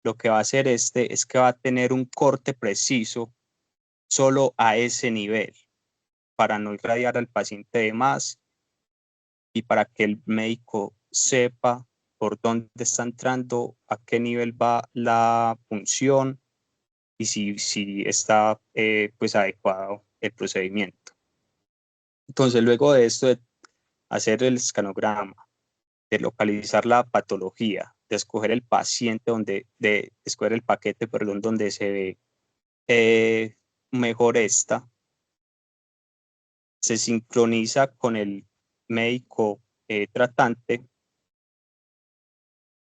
Speaker 5: lo que va a hacer es que va a tener un corte preciso solo a ese nivel, para no irradiar al paciente de más y para que el médico sepa por dónde está entrando, a qué nivel va la punción y si está pues adecuado el procedimiento. Entonces, luego de esto, de hacer el escanograma, de localizar la patología, de escoger el paciente, de escoger el paquete, perdón, donde se ve mejor se sincroniza con el médico tratante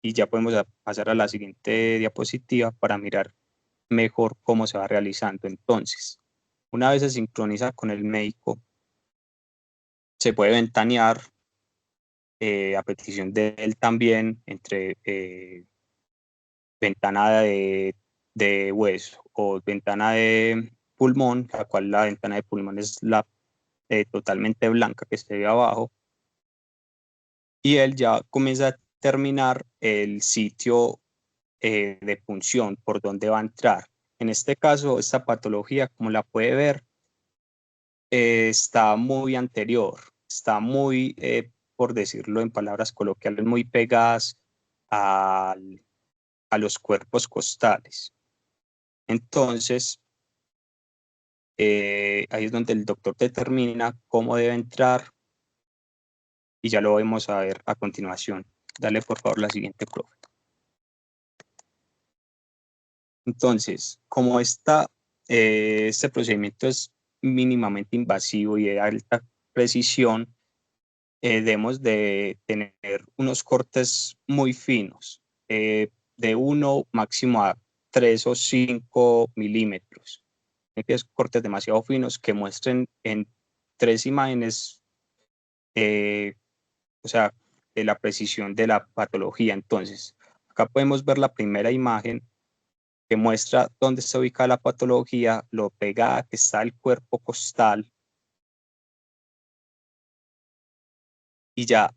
Speaker 5: y ya podemos pasar a la siguiente diapositiva para mirar mejor cómo se va realizando. Entonces, una vez se sincroniza con el médico, se puede ventanear a petición de él también entre ventana de hueso o ventana de pulmón, la cual la ventana de pulmón es la totalmente blanca que se ve abajo, y él ya comienza a determinar el sitio de punción por donde va a entrar. En este caso, esta patología, como la puede ver, está muy anterior, está muy, por decirlo en palabras coloquiales, muy pegadas a los cuerpos costales. Entonces, ahí es donde el doctor determina cómo debe entrar y ya lo vamos a ver a continuación. Dale por favor la siguiente, profe. Entonces, como este procedimiento es mínimamente invasivo y de alta precisión, debemos de tener unos cortes muy finos, de 1 máximo a 3 o 5 milímetros. Cortes demasiado finos que muestren en 3 imágenes, o sea, de la precisión de la patología. Entonces, acá podemos ver la primera imagen que muestra dónde se ubica la patología, lo pegada que está el cuerpo costal, y ya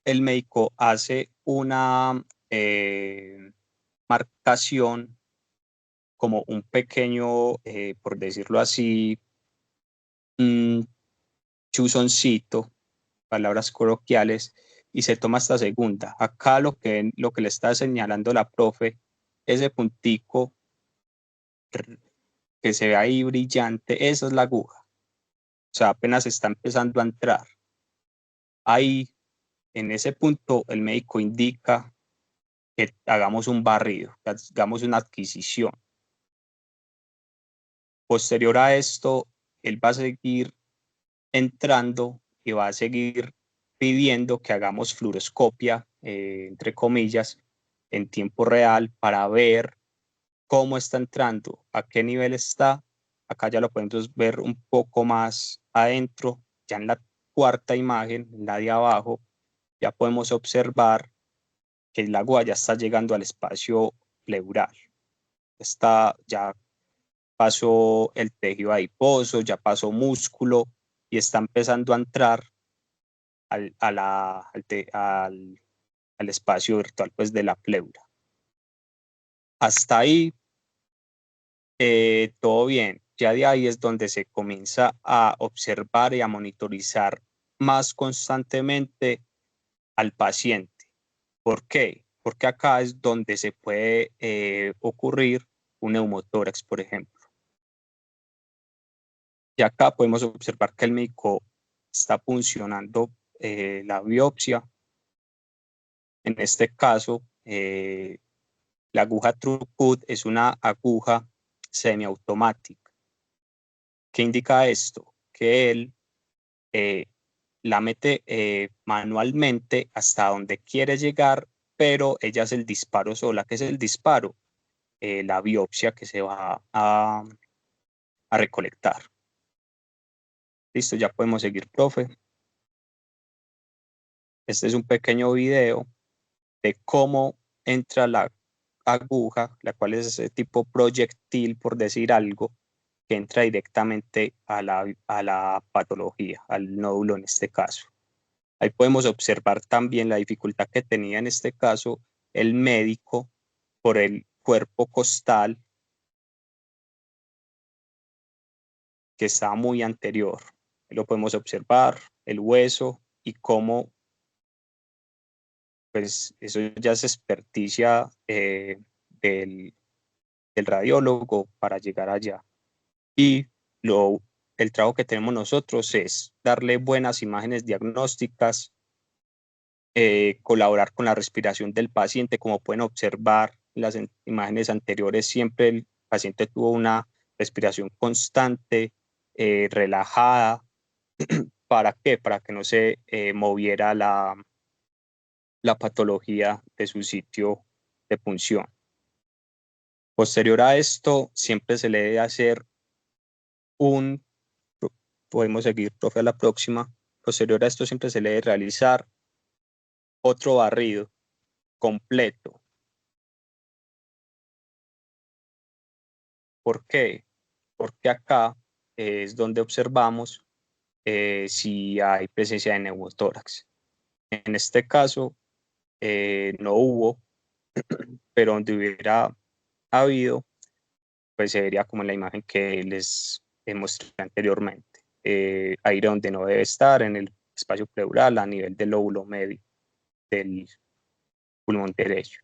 Speaker 5: el médico hace una marcación como un pequeño, por decirlo así, chuzoncito, palabras coloquiales, y se toma esta segunda. Acá lo que le está señalando la profe, ese puntico que se ve ahí brillante, esa es la aguja. O sea, apenas está empezando a entrar. Ahí, en ese punto, el médico indica que hagamos un barrido, que hagamos una adquisición. Posterior a esto, él va a seguir entrando y va a seguir pidiendo que hagamos fluoroscopia, entre comillas, en tiempo real para ver cómo está entrando, a qué nivel está. Acá ya lo podemos ver un poco más adentro, ya en la cuarta imagen, la de abajo, ya podemos observar que el agua ya está llegando al espacio pleural. Ya pasó el tejido adiposo, ya pasó músculo y está empezando a entrar al espacio virtual pues, de la pleura. Hasta ahí todo bien. Ya de ahí es donde se comienza a observar y a monitorizar más constantemente al paciente. ¿Por qué? Porque acá es donde se puede ocurrir un neumotórax, por ejemplo. Y acá podemos observar que el médico está funcionando la biopsia. En este caso, la aguja TrueCut es una aguja semiautomática. ¿Qué indica esto? Que él la mete manualmente hasta donde quiere llegar, pero ella es el disparo sola. ¿Qué es el disparo? La biopsia que se va a recolectar. Listo, ya podemos seguir, profe. Este es un pequeño video de cómo entra la aguja, la cual es ese tipo proyectil, por decir algo, que entra directamente a la patología, al nódulo en este caso. Ahí podemos observar también la dificultad que tenía en este caso el médico por el cuerpo costal que está muy anterior. Lo podemos observar, el hueso y cómo, pues eso ya es experticia del radiólogo para llegar allá. Y el trabajo que tenemos nosotros es darle buenas imágenes diagnósticas, colaborar con la respiración del paciente. Como pueden observar en las imágenes anteriores, siempre el paciente tuvo una respiración constante, relajada. ¿Para qué? Para que no se moviera la patología de su sitio de punción. Posterior a esto, siempre se le debe hacer podemos seguir, profe, a la próxima. Posterior a esto, siempre se le debe realizar otro barrido completo. ¿Por qué? Porque acá es donde observamos si hay presencia de neumotórax. En este caso, no hubo, pero donde hubiera habido, pues se vería como en la imagen que les mostré anteriormente. Aire donde no debe estar, en el espacio pleural, a nivel del lóbulo medio del pulmón derecho.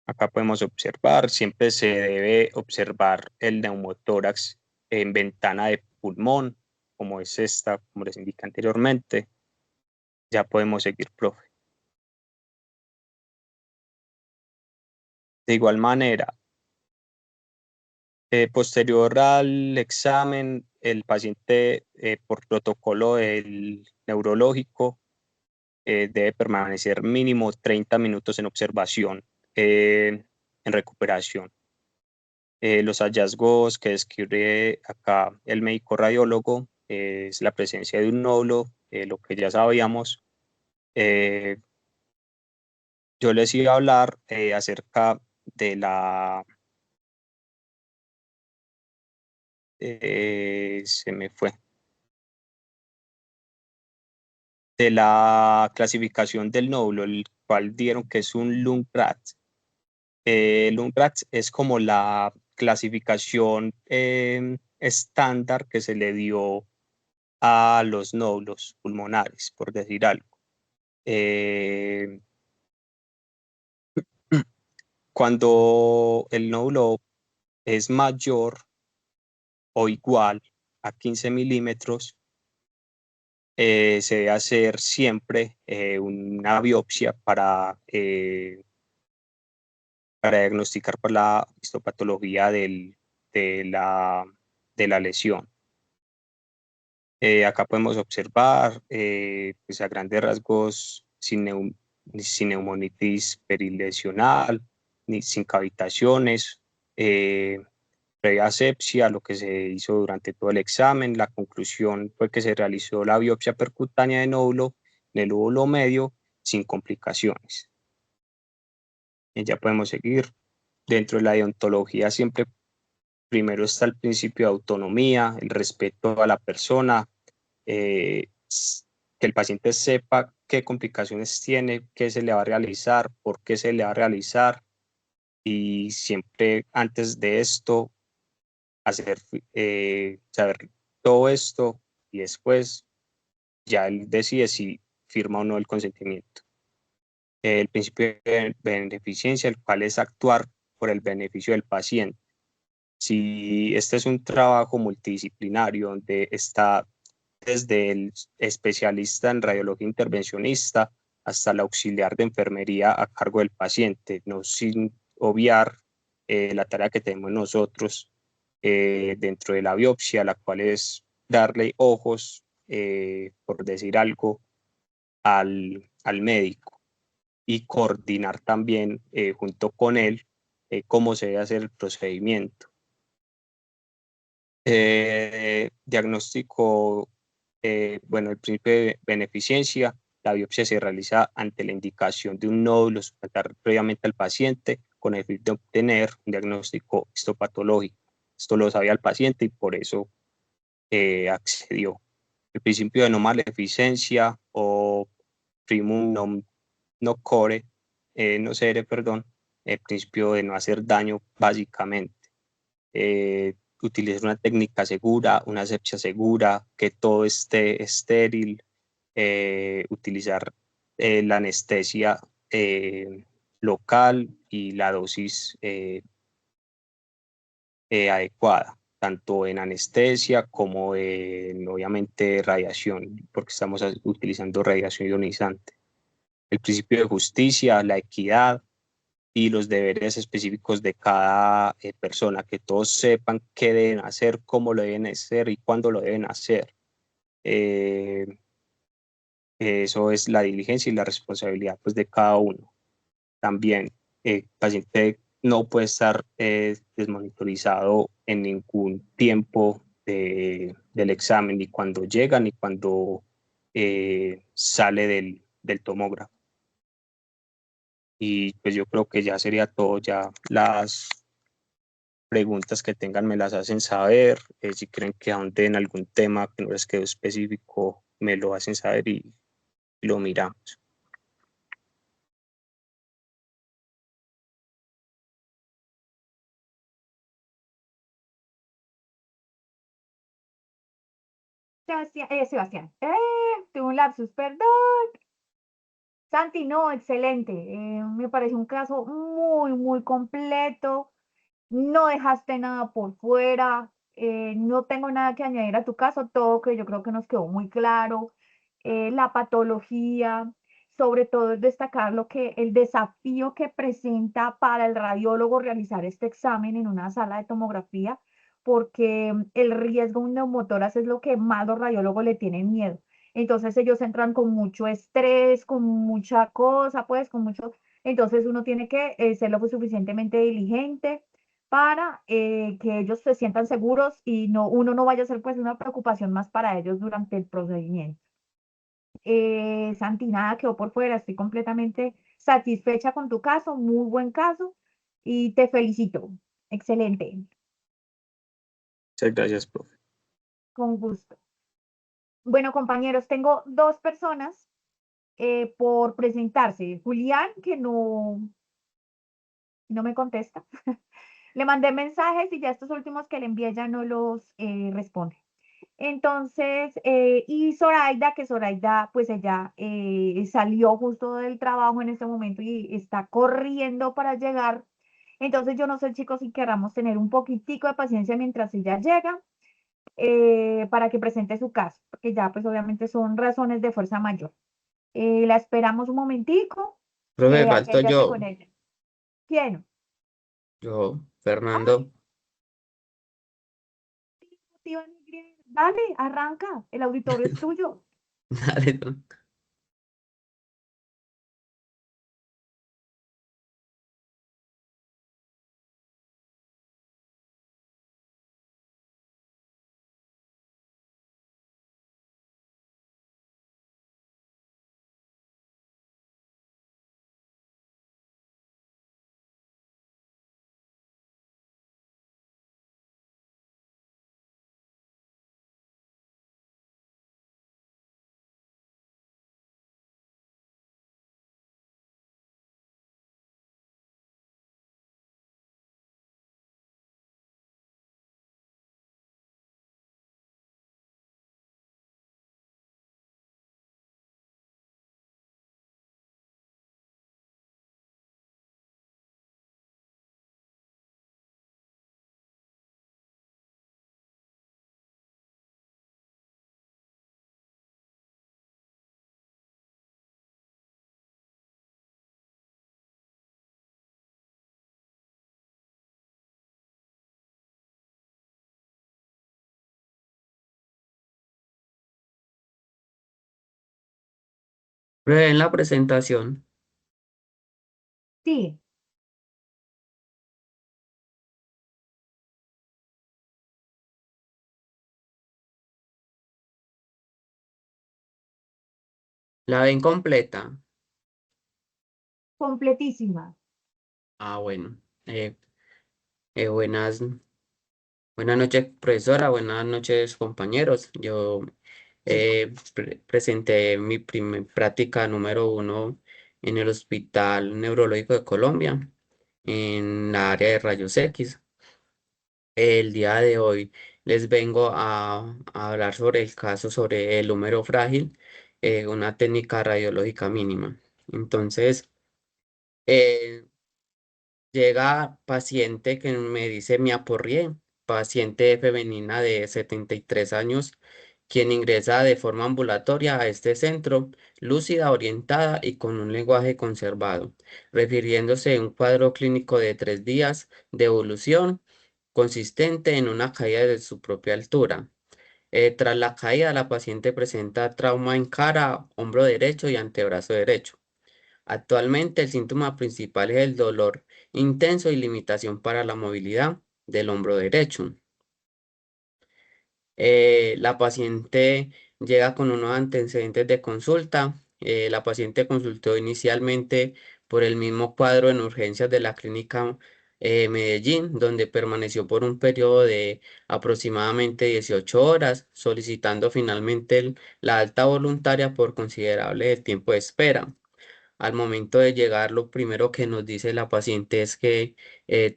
Speaker 5: Acá podemos observar, siempre se debe observar el neumotórax en ventana de pulmón, como es esta, como les indiqué anteriormente. Ya podemos seguir, profe. De igual manera, posterior al examen, el paciente, por protocolo del neurológico, debe permanecer mínimo 30 minutos en observación, en recuperación. Los hallazgos que describe acá el médico radiólogo es la presencia de un nódulo, lo que ya sabíamos. Yo les iba a hablar acerca de se me fue, de la clasificación del nódulo, el cual dieron que es un LUNGRAT. LUNGRAT es como la clasificación estándar que se le dio a los nódulos pulmonares, por decir algo. Cuando el nódulo es mayor o igual a 15 milímetros, se debe hacer siempre una biopsia para diagnosticar por la histopatología de la lesión. Acá podemos observar, pues a grandes rasgos, sin neumonitis perilesional, ni sin cavitaciones, previa asepsia, lo que se hizo durante todo el examen. La conclusión fue que se realizó la biopsia percutánea de nódulo en el lóbulo medio sin complicaciones. Ya podemos seguir. Dentro de la deontología siempre primero está el principio de autonomía, el respeto a la persona, que el paciente sepa qué complicaciones tiene, qué se le va a realizar, por qué se le va a realizar, y siempre antes de esto hacer saber todo esto, y después ya él decide si firma o no el consentimiento. El principio de beneficencia, el cual es actuar por el beneficio del paciente. Si este es un trabajo multidisciplinario donde está desde el especialista en radiología intervencionista hasta el auxiliar de enfermería a cargo del paciente, no sin obviar la tarea que tenemos nosotros dentro de la biopsia, la cual es darle ojos, por decir algo, al médico, y coordinar también junto con él cómo se debe hacer el procedimiento. Diagnóstico, bueno, el principio de beneficencia, la biopsia se realiza ante la indicación de un nódulo suplantar previamente al paciente con el fin de obtener un diagnóstico histopatológico. Esto lo sabía el paciente y por eso accedió. El principio de no maleficencia o primum non nocere, nocere, perdón, el principio de no hacer daño básicamente. Utilizar una técnica segura, una asepsia segura, que todo esté estéril, utilizar la anestesia local y la dosis adecuada, tanto en anestesia como en, obviamente, radiación, porque estamos utilizando radiación ionizante. El principio de justicia, la equidad y los deberes específicos de cada persona, que todos sepan qué deben hacer, cómo lo deben hacer y cuándo lo deben hacer. Eh, Eso es la diligencia y la responsabilidad, pues, de cada uno. También el paciente no puede estar desmonitorizado en ningún tiempo del examen, ni cuando llega ni cuando sale del tomógrafo. Y pues yo creo que ya sería todo. Ya las preguntas que tengan me las hacen saber. Si creen que ahonden en algún tema que no les quedó específico, me lo hacen saber y lo miramos.
Speaker 2: Sebastián, tuve un lapsus, perdón. Santi, no, excelente. Me parece un caso muy, muy completo. No dejaste nada por fuera. No tengo nada que añadir a tu caso, todo que yo creo que nos quedó muy claro. La patología, sobre todo es destacar lo que el desafío que presenta para el radiólogo realizar este examen en una sala de tomografía, porque el riesgo de un neumotórax es lo que más los radiólogos le tienen miedo. Entonces ellos entran con mucho estrés, con mucha cosa, pues con mucho. Entonces uno tiene que ser lo suficientemente diligente para que ellos se sientan seguros y no, uno no vaya a ser pues una preocupación más para ellos durante el procedimiento. Santi, nada quedó por fuera, estoy completamente satisfecha con tu caso, muy buen caso y te felicito. Excelente,
Speaker 5: Muchas gracias, profe.
Speaker 2: con gusto. Bueno, compañeros, tengo dos personas por presentarse. Julián, que no me contesta. Le mandé mensajes y ya estos últimos que le envié ya no los responde. Entonces, y Zoraida, que Zoraida, pues ella salió justo del trabajo en este momento y está corriendo para llegar. Entonces, yo no sé, chicos, si queramos tener un poquitico de paciencia mientras ella llega para que presente su caso, porque ya, pues obviamente son razones de fuerza mayor. La esperamos un momentico
Speaker 6: Profe,
Speaker 2: a que
Speaker 6: falto
Speaker 2: ella se
Speaker 6: yo.
Speaker 2: conecte. ¿Quién?
Speaker 6: Yo, Fernando.
Speaker 2: Iván Miguel, dale, arranca, el auditorio es tuyo.
Speaker 6: Dale,
Speaker 7: En la presentación.
Speaker 2: Sí,
Speaker 7: ¿La ven completa?
Speaker 2: completísima.
Speaker 7: Ah, bueno. Eh, buenas, buenas noches, profesora. Buenas noches, compañeros. Yo presenté mi práctica número 1 en el Hospital Neurológico de Colombia, en la área de rayos X. El día de hoy les vengo a hablar sobre el caso sobre el húmero frágil, una técnica radiológica mínima. Entonces, eh, llega paciente que me dice me aporrié, paciente femenina de 73 años, quien ingresa de forma ambulatoria a este centro, lúcida, orientada y con un lenguaje conservado, refiriéndose a un cuadro clínico de 3 días de evolución consistente en una caída de su propia altura. Tras la caída, la paciente presenta trauma en cara, hombro derecho y antebrazo derecho. Actualmente, el síntoma principal es el dolor intenso y limitación para la movilidad del hombro derecho. La paciente llega con unos antecedentes de consulta. La paciente consultó inicialmente por el mismo cuadro en urgencias de la clínica Medellín, donde permaneció por un periodo de aproximadamente 18 horas, solicitando finalmente la alta voluntaria por considerable tiempo de espera. Al momento de llegar, lo primero que nos dice la paciente es que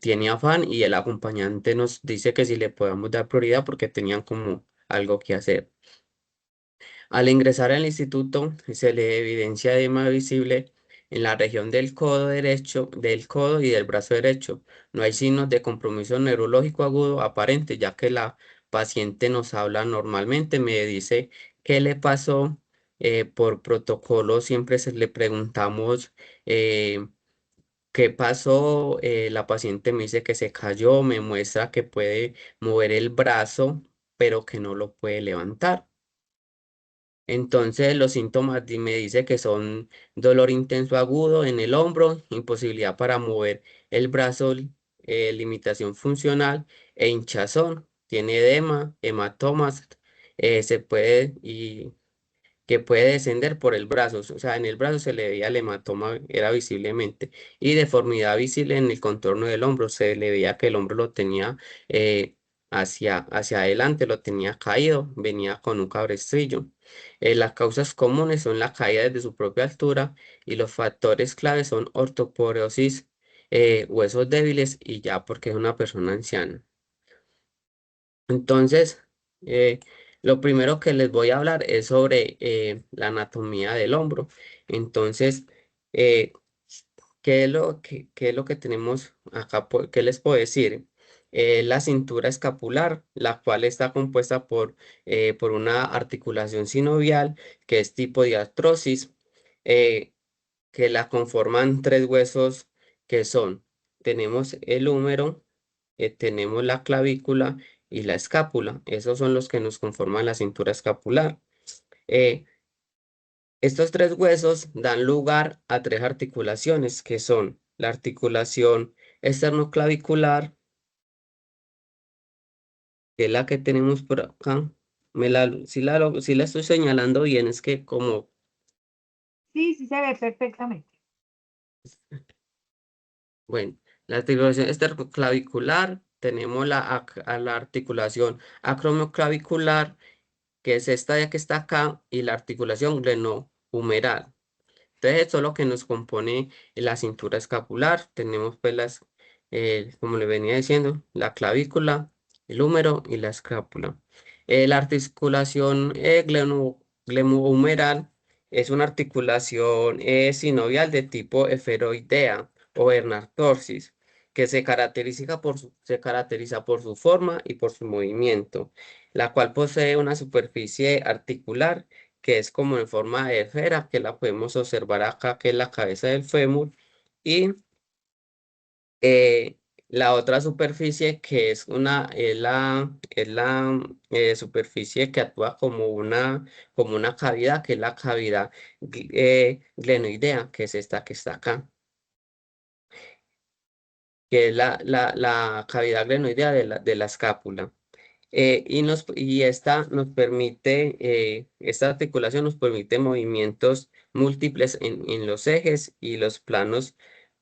Speaker 7: tiene afán y el acompañante nos dice que si le podemos dar prioridad porque tenían como algo que hacer. Al ingresar al instituto, se le evidencia edema visible en la región del codo derecho, del codo y del brazo derecho. No hay signos de compromiso neurológico agudo aparente, ya que la paciente nos habla normalmente, me dice qué le pasó. Por protocolo siempre se le preguntamos qué pasó. La paciente me dice que se cayó, me muestra que puede mover el brazo, pero que no lo puede levantar. Entonces los síntomas me dice que son dolor intenso agudo en el hombro, imposibilidad para mover el brazo, limitación funcional e hinchazón. Tiene edema, hematomas, se puede y que puede descender por el brazo, o sea, en el brazo se le veía el hematoma, era visiblemente, y deformidad visible en el contorno del hombro, se le veía que el hombro lo tenía hacia adelante, lo tenía caído, venía con un cabestrillo. Las causas comunes son la caída desde su propia altura y los factores claves son ortoporosis, huesos débiles y ya porque es una persona anciana. Entonces, eh, lo primero que les voy a hablar es sobre la anatomía del hombro. Entonces, eh, qué es lo que tenemos acá? ¿Qué les puedo decir? La cintura escapular, la cual está compuesta por una articulación sinovial, que es tipo diartrosis, eh, que la conforman tres huesos que son, tenemos el húmero, tenemos la clavícula y la escápula. Esos son los que nos conforman la cintura escapular. Eh, Estos tres huesos dan lugar a tres articulaciones, que son la articulación esternoclavicular, que es la que tenemos por acá. Si la estoy señalando bien, es que como,
Speaker 2: Sí, sí se ve perfectamente.
Speaker 7: bueno, la articulación esternoclavicular, tenemos a la articulación acromioclavicular, que es esta ya que está acá, y la articulación glenohumeral. Entonces, esto es lo que nos compone la cintura escapular. Tenemos pues como le venía diciendo, la clavícula, el húmero y la escápula. La articulación glenohumeral es una articulación sinovial de tipo esferoidea o hernantorsis, que se caracteriza por su forma y por su movimiento, la cual posee una superficie articular que es como en forma de esfera, que la podemos observar acá, que es la cabeza del fémur, y eh, la otra superficie que es la superficie que actúa como una cavidad, que es la cavidad glenoidea, que es esta que está acá, que es la cavidad glenoidea de la escápula. Y esta nos permite, esta articulación nos permite movimientos múltiples en los ejes y los planos,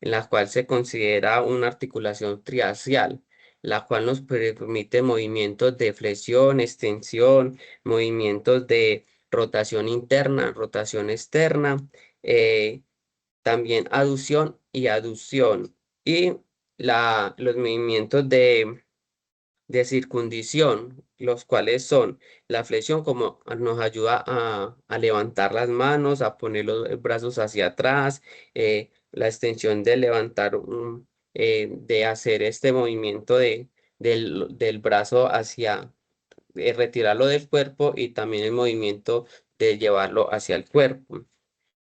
Speaker 7: en la cual se considera una articulación triaxial, la cual nos permite movimientos de flexión, extensión, movimientos de rotación interna, rotación externa, también aducción y aducción, y los movimientos de circundición, los cuales son la flexión, como nos ayuda a levantar las manos, a poner los brazos hacia atrás, la extensión de levantar, de hacer este movimiento del brazo hacia, retirarlo del cuerpo, y también el movimiento de llevarlo hacia el cuerpo.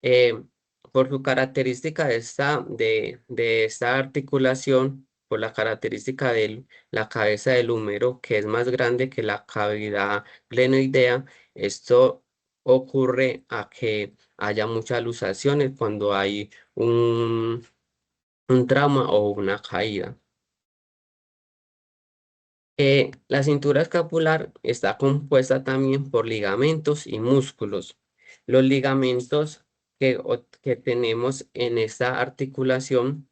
Speaker 7: Eh, por su característica de esta articulación, por la característica de la cabeza del húmero, que es más grande que la cavidad glenoidea, esto ocurre a que haya muchas luxaciones cuando hay un trauma o una caída. La cintura escapular está compuesta también por ligamentos y músculos. Los ligamentos que tenemos en esta articulación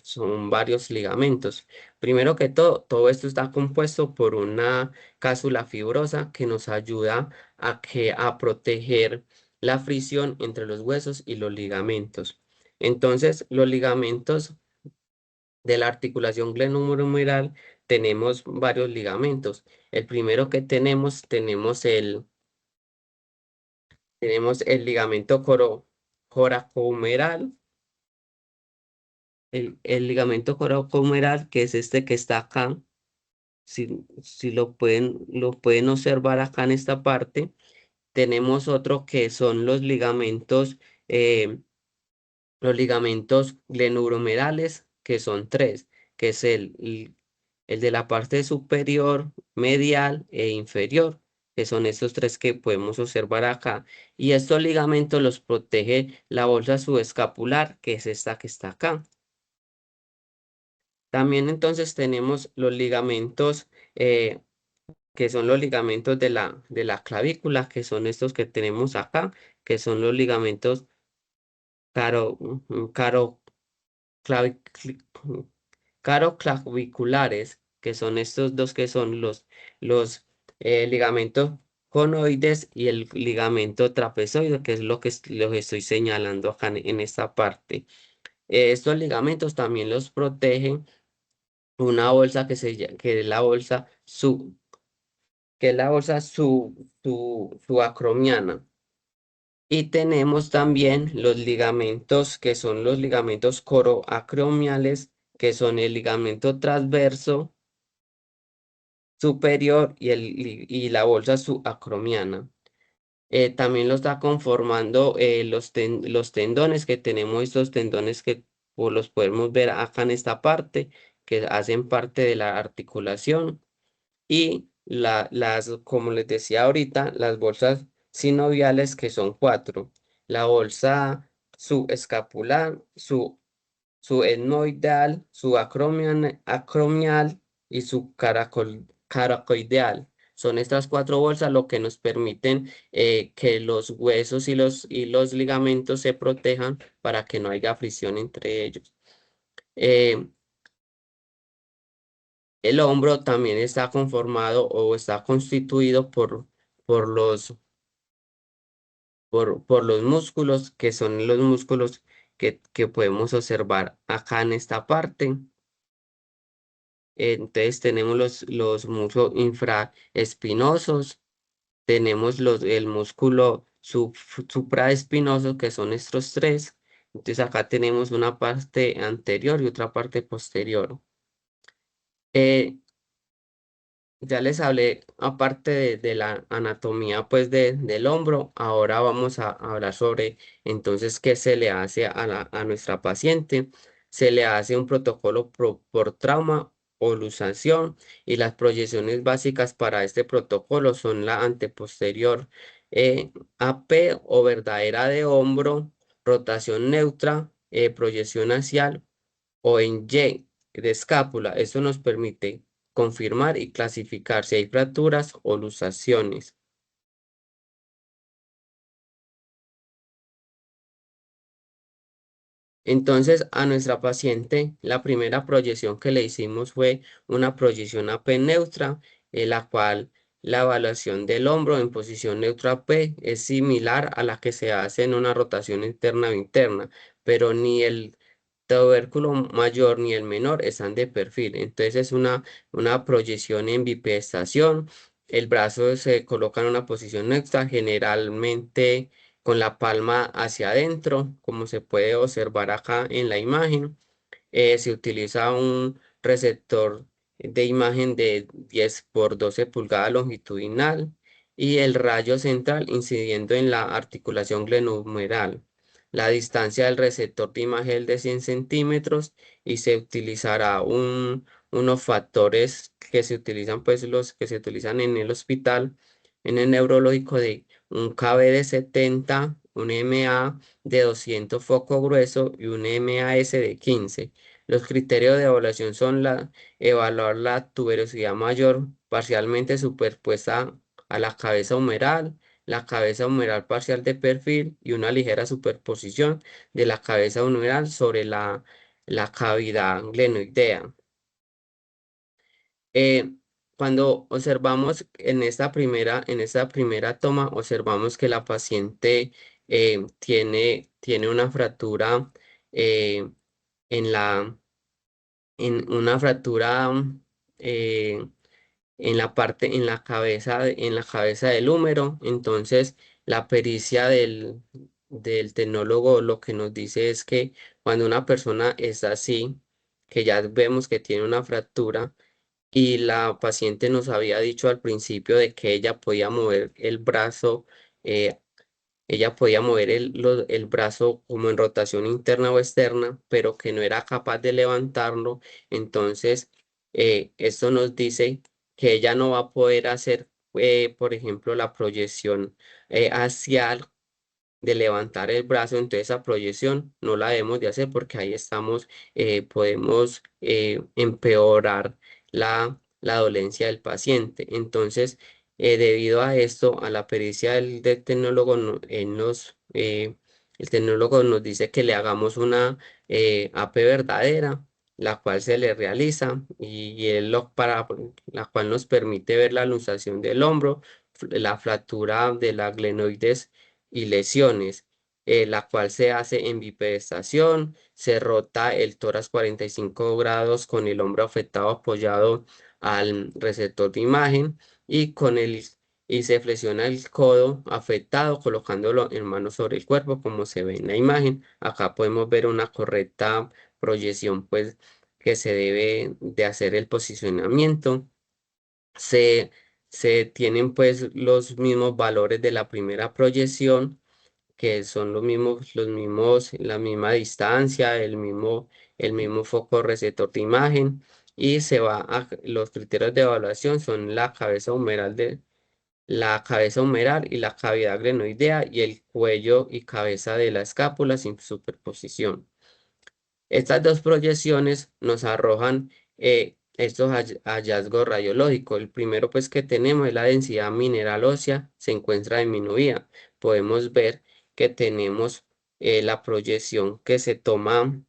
Speaker 7: son varios ligamentos. Primero que todo esto está compuesto por una cápsula fibrosa que nos ayuda a proteger la fricción entre los huesos y los ligamentos. Entonces, los ligamentos de la articulación glenohumeral tenemos varios ligamentos. El primero que tenemos el ligamento coracohumeral, el ligamento coracohumeral, que es este que está acá. Si lo pueden observar acá en esta parte. Tenemos otro que son los ligamentos glenohumerales, que son tres, que es el de la parte superior, medial e inferior, que son estos tres que podemos observar acá. Y estos ligamentos los protege la bolsa subescapular, que es esta que está acá. También entonces tenemos los ligamentos, que son los ligamentos de la clavícula, que son estos que tenemos acá, que son los ligamentos caro, caro, clavi- caroclaviculares, que son estos dos, que son los ligamentos conoides y el ligamento trapezoide, que es lo que estoy señalando acá en esta parte. Estos ligamentos también los protegen una bolsa que es la bolsa subacromiana. Y tenemos también los ligamentos, que son los ligamentos coroacromiales, que son el ligamento transverso superior y la bolsa subacromiana. También lo está conformando los tendones, que tenemos estos tendones que los podemos ver acá en esta parte, que hacen parte de la articulación. Y como les decía ahorita, las bolsas sinoviales, que son cuatro: la bolsa subescapular, su etmoidal, su acromial y su caracoideal. Son estas cuatro bolsas lo que nos permiten que los huesos y los ligamentos se protejan para que no haya fricción entre ellos. Eh, el hombro también está conformado o está constituido por los músculos, que son los músculos que podemos observar acá en esta parte. Entonces tenemos los músculos infraespinosos, tenemos el músculo supraespinoso, que son estos tres. Entonces acá tenemos una parte anterior y otra parte posterior. Eh, Ya les hablé, aparte de la anatomía pues del hombro. Ahora vamos a hablar sobre entonces qué se le hace a nuestra paciente. se le hace un protocolo por trauma o luxación, y las proyecciones básicas para este protocolo son la anteposterior AP o verdadera de hombro, rotación neutra, proyección axial o en Y de escápula. Esto nos permite confirmar y clasificar si hay fracturas o luxaciones. Entonces, a nuestra paciente, la primera proyección que le hicimos fue una proyección AP neutra, en la cual la evaluación del hombro en posición neutra AP es similar a la que se hace en una rotación interna o interna, pero ni el tubérculo mayor ni el menor están de perfil. Entonces, es una proyección en bipedestación. El brazo se coloca en una posición neutra, generalmente con la palma hacia adentro, como se puede observar acá en la imagen. Se utiliza un receptor de imagen de 10 por 12 pulgadas longitudinal y el rayo central incidiendo en la articulación glenohumeral. La distancia del receptor de imagen es de 100 centímetros y se utilizará unos factores que se utilizan, pues los que se utilizan en el hospital, en el neurológico, de un KB de 70, un MA de 200 foco grueso y un MAS de 15. Los criterios de evaluación son evaluar la tuberosidad mayor parcialmente superpuesta a la cabeza humeral parcial de perfil y una ligera superposición de la cabeza humeral sobre la cavidad glenoidea. Eh, Cuando observamos en esta primera toma, observamos que la paciente tiene una fractura eh, en la en una fractura eh, en la parte, en la cabeza del húmero. Entonces, la pericia del tecnólogo lo que nos dice es que cuando una persona es así, que ya vemos que tiene una fractura, y la paciente nos había dicho al principio de que ella podía mover el brazo, eh, ella podía mover el brazo como en rotación interna o externa, pero que no era capaz de levantarlo. Entonces, esto nos dice que ella no va a poder hacer, por ejemplo, la proyección axial de levantar el brazo. Entonces esa proyección no la debemos de hacer porque ahí podemos empeorar la dolencia del paciente. Entonces, debido a esto, a la pericia del tecnólogo, el tecnólogo nos dice que le hagamos una AP verdadera, la cual se le realiza, y para la cual nos permite ver la luxación del hombro, la fractura de la glenoides y lesiones, la cual se hace en bipedestación. Se rota el tórax 45 grados con el hombro afectado apoyado al receptor de imagen, y y se flexiona el codo afectado colocándolo en mano sobre el cuerpo, como se ve en la imagen. Acá podemos ver una correcta proyección, pues, que se debe de hacer el posicionamiento. Se, se tienen pues los mismos valores de la primera proyección, que son la misma distancia, el mismo foco receptor de imagen, y los criterios de evaluación son la cabeza humeral y la cavidad glenoidea, y el cuello y cabeza de la escápula sin superposición. Estas dos proyecciones nos arrojan estos hallazgos radiológicos. El primero, pues, que tenemos es la densidad mineral ósea se encuentra disminuida. Podemos ver que tenemos la proyección que se toma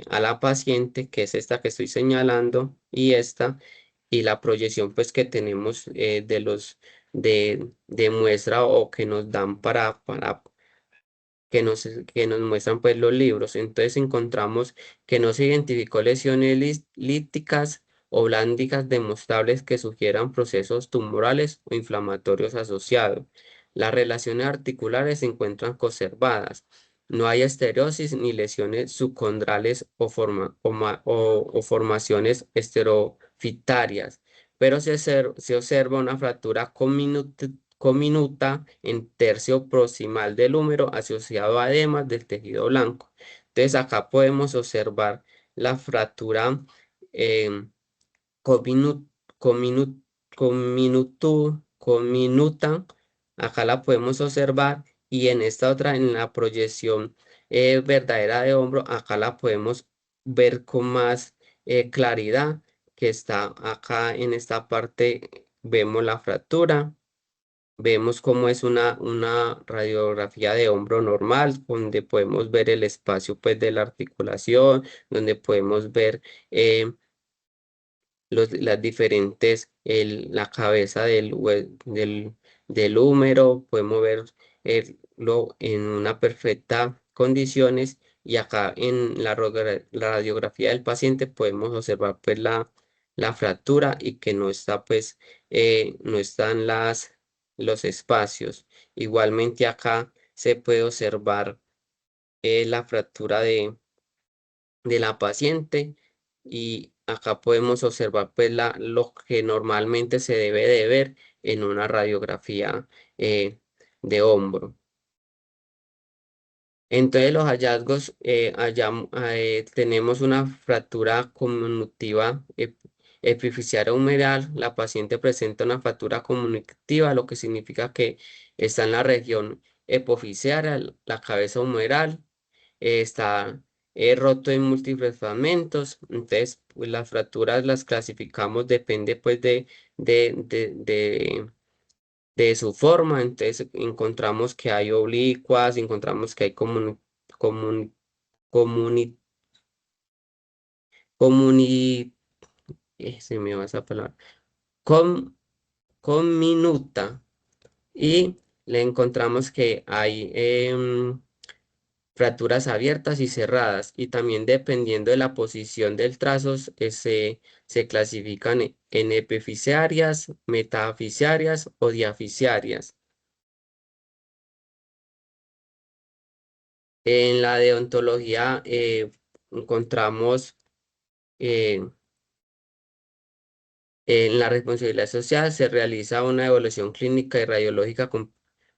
Speaker 7: a la paciente, que es esta que estoy señalando, y esta, y la proyección, pues, que tenemos de muestra, o que nos dan que nos muestran, pues, los libros. Entonces encontramos que no se identificó lesiones líticas o blándicas demostrables que sugieran procesos tumorales o inflamatorios asociados. Las relaciones articulares se encuentran conservadas. No hay esterosis ni lesiones subcondrales o formaciones esterofitarias, pero se observa una fractura cominuta en tercio proximal del húmero asociado a edemas del tejido blanco. Entonces acá podemos observar la fractura em, cominu- cominu- comminuta, acá la podemos observar, y en esta otra, en la proyección verdadera de hombro, acá la podemos ver con más claridad, que está acá en esta parte, vemos la fractura. Vemos cómo es una radiografía de hombro normal, donde podemos ver el espacio pues, de la articulación, donde podemos ver eh, las diferentes, la cabeza del húmero, podemos verlo en una perfecta condiciones, y acá en la radiografía del paciente podemos observar pues la fractura, y que no está pues no están los espacios. Igualmente acá se puede observar la fractura de la paciente, y acá podemos observar pues lo que normalmente se debe de ver en una radiografía de hombro. Entonces los hallazgos, tenemos una fractura conmunitiva epifisiaria humeral. La paciente presenta una fractura comunicativa, lo que significa que está en la región epifisiaria, la cabeza humeral, está roto en múltiples fragmentos. Entonces, pues, las fracturas las clasificamos, depende pues de, de, de, de su forma. Entonces, encontramos que hay oblicuas, encontramos que hay comuni, comuni, comuni- se me va esa palabra, com, minuta, y le encontramos que hay fracturas abiertas y cerradas, y también dependiendo de la posición del trazo se clasifican en epifisiarias, metafisiarias o diafisiarias. En la deontología encontramos eh, en la responsabilidad social se realiza una evaluación clínica y radiológica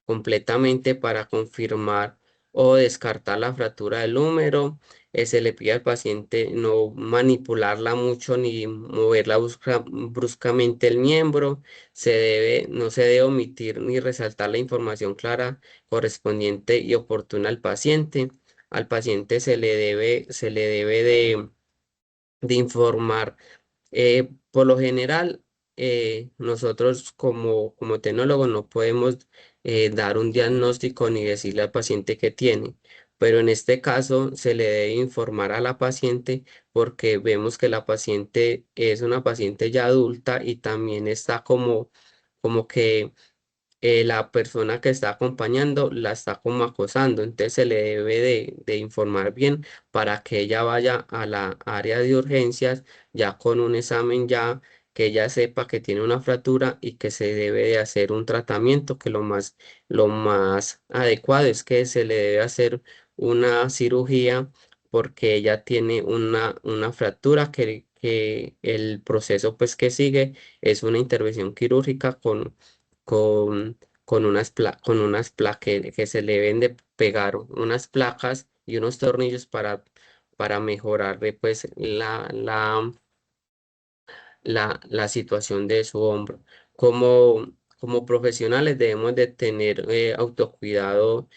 Speaker 7: completamente para confirmar o descartar la fractura del húmero. Se le pide al paciente no manipularla mucho ni moverla bruscamente el miembro. No se debe omitir ni resaltar la información clara, correspondiente y oportuna al paciente. Al paciente se le debe de informar. Por lo general, nosotros como tecnólogos no podemos dar un diagnóstico ni decirle al paciente qué tiene, pero en este caso se le debe informar a la paciente, porque vemos que la paciente es una paciente ya adulta, y también está como que la persona que está acompañando la está como acosando. Entonces se le debe de informar bien, para que ella vaya a la área de urgencias ya con un examen, ya que ella sepa que tiene una fractura y que se debe de hacer un tratamiento, que lo más adecuado es que se le debe hacer una cirugía, porque ella tiene una fractura, que el proceso pues que sigue es una intervención quirúrgica con unas placas que se le deben de pegar unas placas y unos tornillos para mejorarle pues la situación de su hombro. Como profesionales debemos de tener autocuidado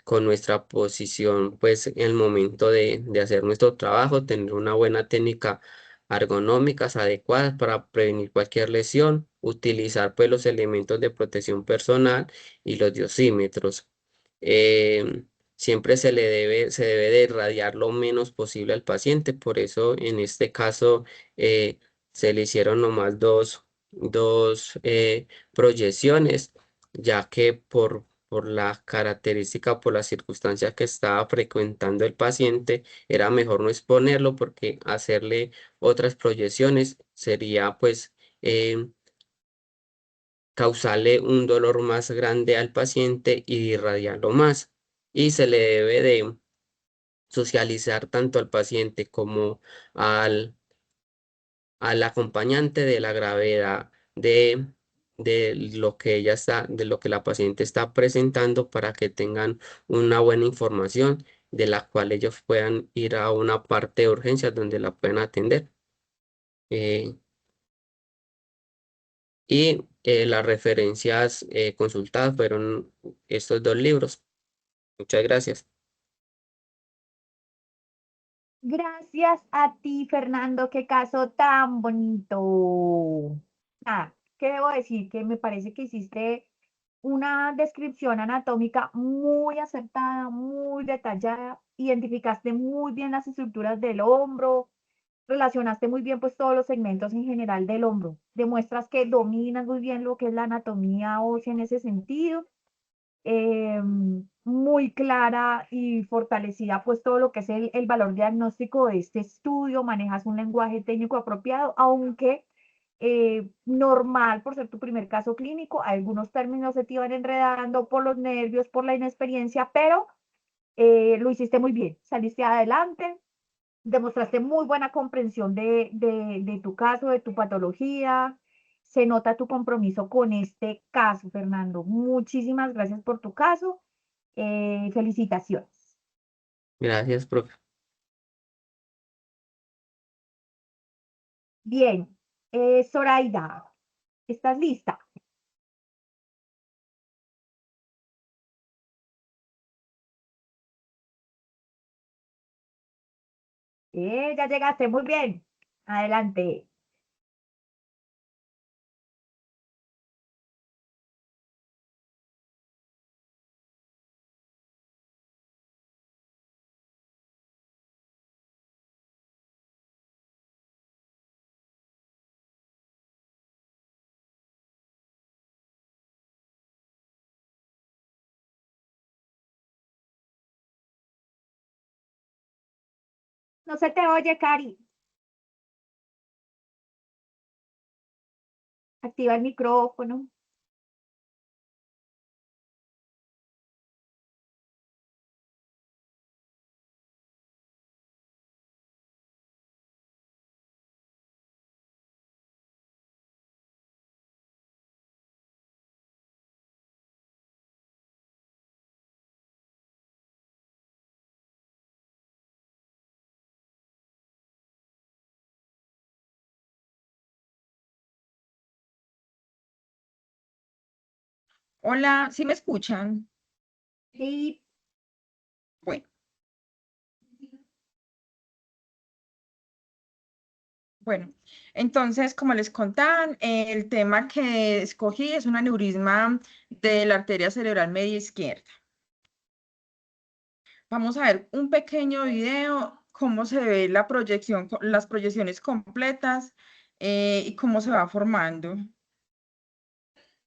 Speaker 7: con nuestra posición, pues en el momento de hacer nuestro trabajo, tener una buena técnica ergonómicas adecuadas para prevenir cualquier lesión, utilizar pues los elementos de protección personal y los dosímetros. Siempre se debe de irradiar lo menos posible al paciente. Por eso en este caso se le hicieron nomás dos proyecciones, ya que por la característica, por las circunstancias que estaba frecuentando el paciente, era mejor no exponerlo, porque hacerle otras proyecciones sería pues causarle un dolor más grande al paciente y irradiarlo más. Y se le debe de socializar tanto al paciente como al al acompañante de la gravedad de lo que la paciente está presentando, para que tengan una buena información de la cual ellos puedan ir a una parte de urgencias donde la pueden atender. Las referencias consultadas fueron estos 2 libros. Muchas gracias.
Speaker 2: Gracias a ti, Fernando, qué caso tan bonito. Ah, ¿qué debo decir? Que me parece que hiciste una descripción anatómica muy acertada, muy detallada, identificaste muy bien las estructuras del hombro, relacionaste muy bien pues todos los segmentos en general del hombro, demuestras que dominas muy bien lo que es la anatomía ósea en ese sentido, muy clara y fortalecida pues todo lo que es el valor diagnóstico de este estudio, manejas un lenguaje técnico apropiado, aunque normal por ser tu primer caso clínico, algunos términos se te iban enredando por los nervios, por la inexperiencia, pero lo hiciste muy bien, saliste adelante, demostraste muy buena comprensión de tu caso, de tu patología. Se nota tu compromiso con este caso, Fernando. Muchísimas gracias por tu caso. Felicitaciones.
Speaker 7: Gracias, profe.
Speaker 2: Bien, Zoraida, ¿estás lista? Ya llegaste, muy bien. Adelante. No se te oye, Cari. Activa el micrófono.
Speaker 8: Hola, ¿sí me escuchan?
Speaker 2: Sí,
Speaker 8: Bueno, bueno. Entonces, como les contaban, el tema que escogí es un aneurisma de la arteria cerebral media izquierda. Vamos a ver un pequeño video, cómo se ve la proyección, las proyecciones completas y cómo se va formando.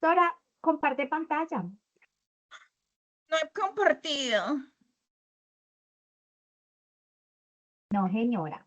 Speaker 2: Sora, comparte pantalla.
Speaker 8: No he compartido.
Speaker 2: No, señora.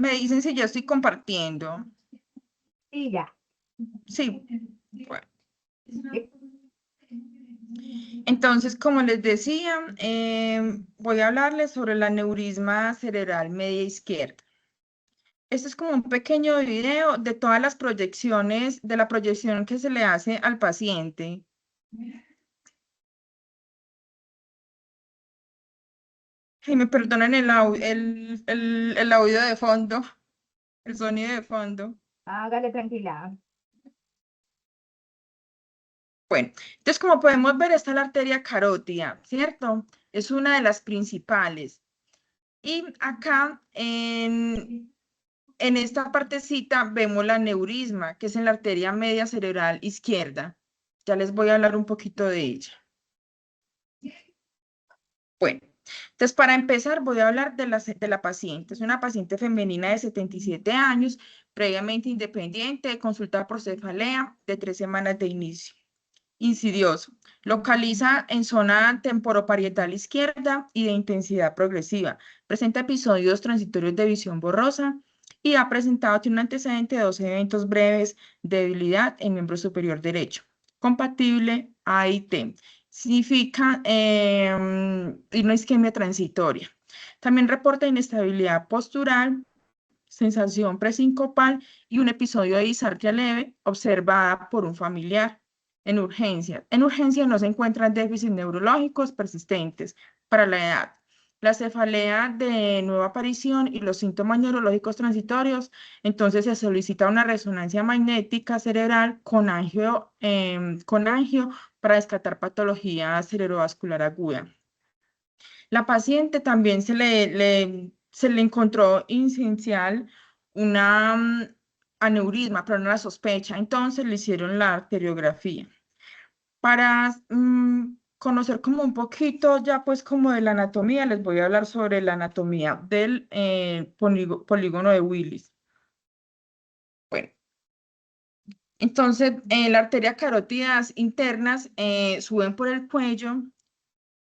Speaker 8: Me dicen si yo estoy compartiendo.
Speaker 2: Sí, ya.
Speaker 8: Sí. Bueno.
Speaker 2: Eh,
Speaker 8: Entonces, como les decía, voy a hablarles sobre el aneurisma cerebral media izquierda. Este es como un pequeño video de todas las proyecciones, de la proyección que se le hace al paciente. Y me perdonen el audio de fondo, el sonido de fondo.
Speaker 2: Hágale tranquila.
Speaker 8: Bueno, entonces como podemos ver, está la arteria carótida, ¿cierto? Es una de las principales. Y acá en esta partecita vemos la aneurisma, que es en la arteria media cerebral izquierda. Ya les voy a hablar un poquito de ella. Bueno, entonces para empezar voy a hablar de la paciente. Es una paciente femenina de 77 años, previamente independiente, consultada por cefalea de 3 semanas de inicio. Insidioso. Localiza en zona temporoparietal izquierda y de intensidad progresiva. Presenta episodios transitorios de visión borrosa y ha presentado, tiene un antecedente de 2 eventos breves de debilidad en miembro superior derecho, compatible AIT. Significa una isquemia transitoria. También reporta inestabilidad postural, sensación presincopal y un episodio de disartria leve observada por un familiar en urgencias. En urgencias no se encuentran déficits neurológicos persistentes para la edad. La cefalea de nueva aparición y los síntomas neurológicos transitorios, entonces se solicita una resonancia magnética cerebral con angio para descartar patología cerebrovascular aguda. La paciente también se le encontró incidencial una aneurisma, pero no la sospecha, entonces le hicieron la arteriografía. Para conocer como un poquito ya pues como de la anatomía, les voy a hablar sobre la anatomía del polígono de Willis. Bueno, entonces la arteria carótidas internas suben por el cuello,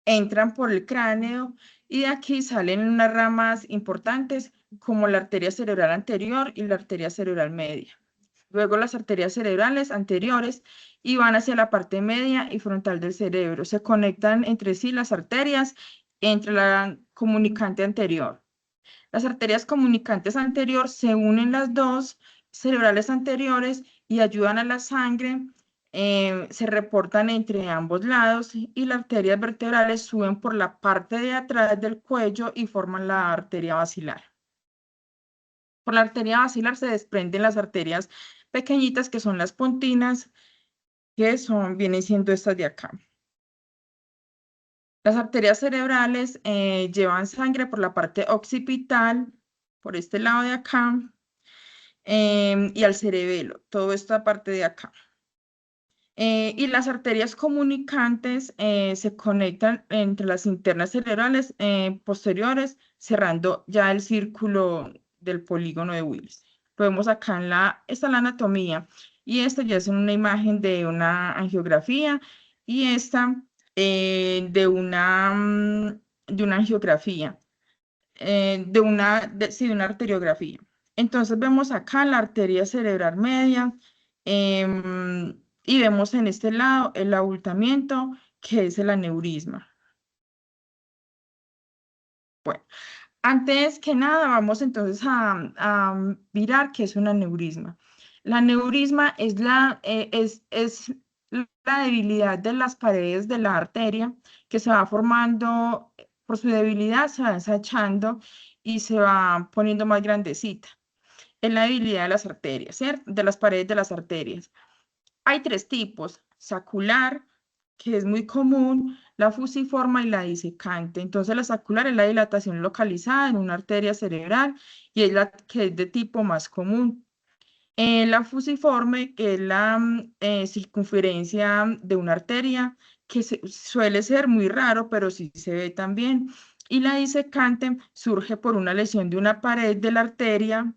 Speaker 8: entran por el cráneo y de aquí salen unas ramas importantes como la arteria cerebral anterior y la arteria cerebral media. Luego las arterias cerebrales anteriores y van hacia la parte media y frontal del cerebro. Se conectan entre sí las arterias entre la comunicante anterior. Las arterias comunicantes anterior se unen las dos cerebrales anteriores y ayudan a la sangre, se reportan entre ambos lados y las arterias vertebrales suben por la parte de atrás del cuello y forman la arteria basilar. Por la arteria basilar se desprenden las arterias pequeñitas que son las pontinas, que vienen siendo estas de acá. Las arterias cerebrales llevan sangre por la parte occipital, por este lado de acá, y al cerebelo, toda esta parte de acá. Y las arterias comunicantes se conectan entre las internas cerebrales posteriores, cerrando ya el círculo del polígono de Willis. Lo vemos acá esta es la anatomía, y esta ya es una imagen de una angiografía, y esta de una angiografía, de una arteriografía. Entonces vemos acá la arteria cerebral media, y vemos en este lado el abultamiento, que es el aneurisma. Bueno, antes que nada vamos entonces a mirar qué es un aneurisma. La aneurisma es la debilidad de las paredes de la arteria que se va formando, por su debilidad se va ensanchando y se va poniendo más grandecita. Es la debilidad de las arterias, ¿cierto? De las paredes de las arterias. Hay 3 tipos: sacular, que es muy común, la fusiforme y la disecante. Entonces la sacular es la dilatación localizada en una arteria cerebral y es la que es de tipo más común. La fusiforme, que es la circunferencia de una arteria, que suele ser muy raro, pero sí se ve también. Y la disecante surge por una lesión de una pared de la arteria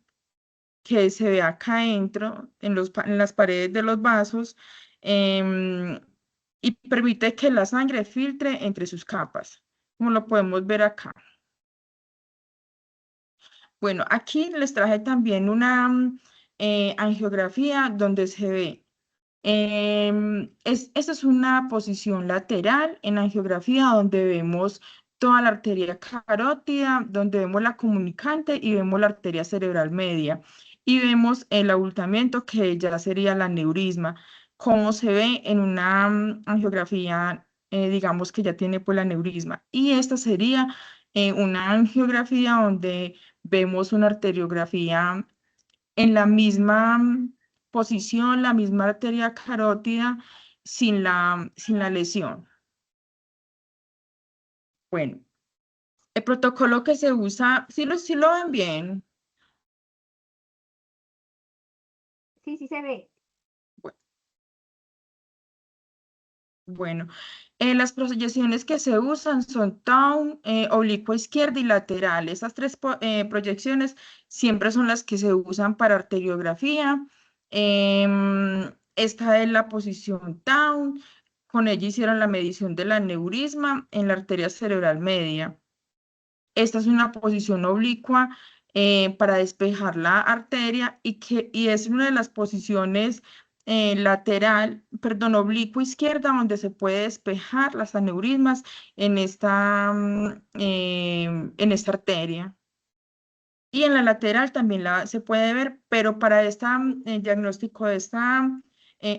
Speaker 8: que se ve acá adentro, en las paredes de los vasos, y permite que la sangre filtre entre sus capas, como lo podemos ver acá. Bueno, aquí les traje también una angiografía donde se ve, esta es una posición lateral en angiografía donde vemos toda la arteria carótida, donde vemos la comunicante y vemos la arteria cerebral media. Y vemos el abultamiento, que ya sería el aneurisma, como se ve en una angiografía, digamos que ya tiene pues el aneurisma. Y esta sería una angiografía donde vemos una arteriografía en la misma posición, la misma arteria carótida, sin la lesión. Bueno, el protocolo que se usa, ¿sí lo ven bien?
Speaker 2: Sí, sí se ve.
Speaker 8: Bueno, las proyecciones que se usan son Town, oblicua izquierda y lateral. Esas 3 proyecciones siempre son las que se usan para arteriografía. Esta es la posición Town. Con ella hicieron la medición del aneurisma en la arteria cerebral media. Esta es una posición oblicua para despejar la arteria y es una de las posiciones oblicua izquierda donde se puede despejar las aneurismas en esta arteria. Y en la lateral también se puede ver, pero para este diagnóstico de esta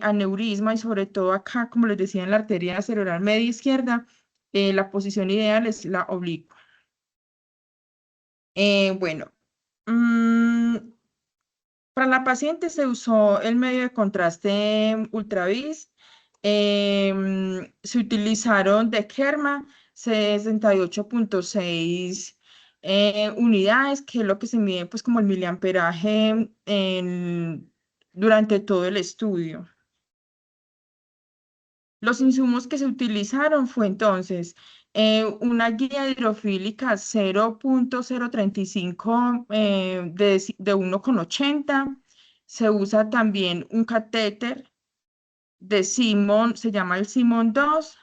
Speaker 8: aneurisma y sobre todo acá, como les decía, en la arteria cerebral media izquierda, la posición ideal es la oblicua. Bueno, para la paciente se usó el medio de contraste ultravis. Se utilizaron de Kerma 68.6 unidades, que es lo que se mide pues como el miliamperaje durante todo el estudio. Los insumos que se utilizaron fue entonces una guía hidrofílica 0.035 de 1,80. Se usa también un catéter de Simon, se llama el Simon 2.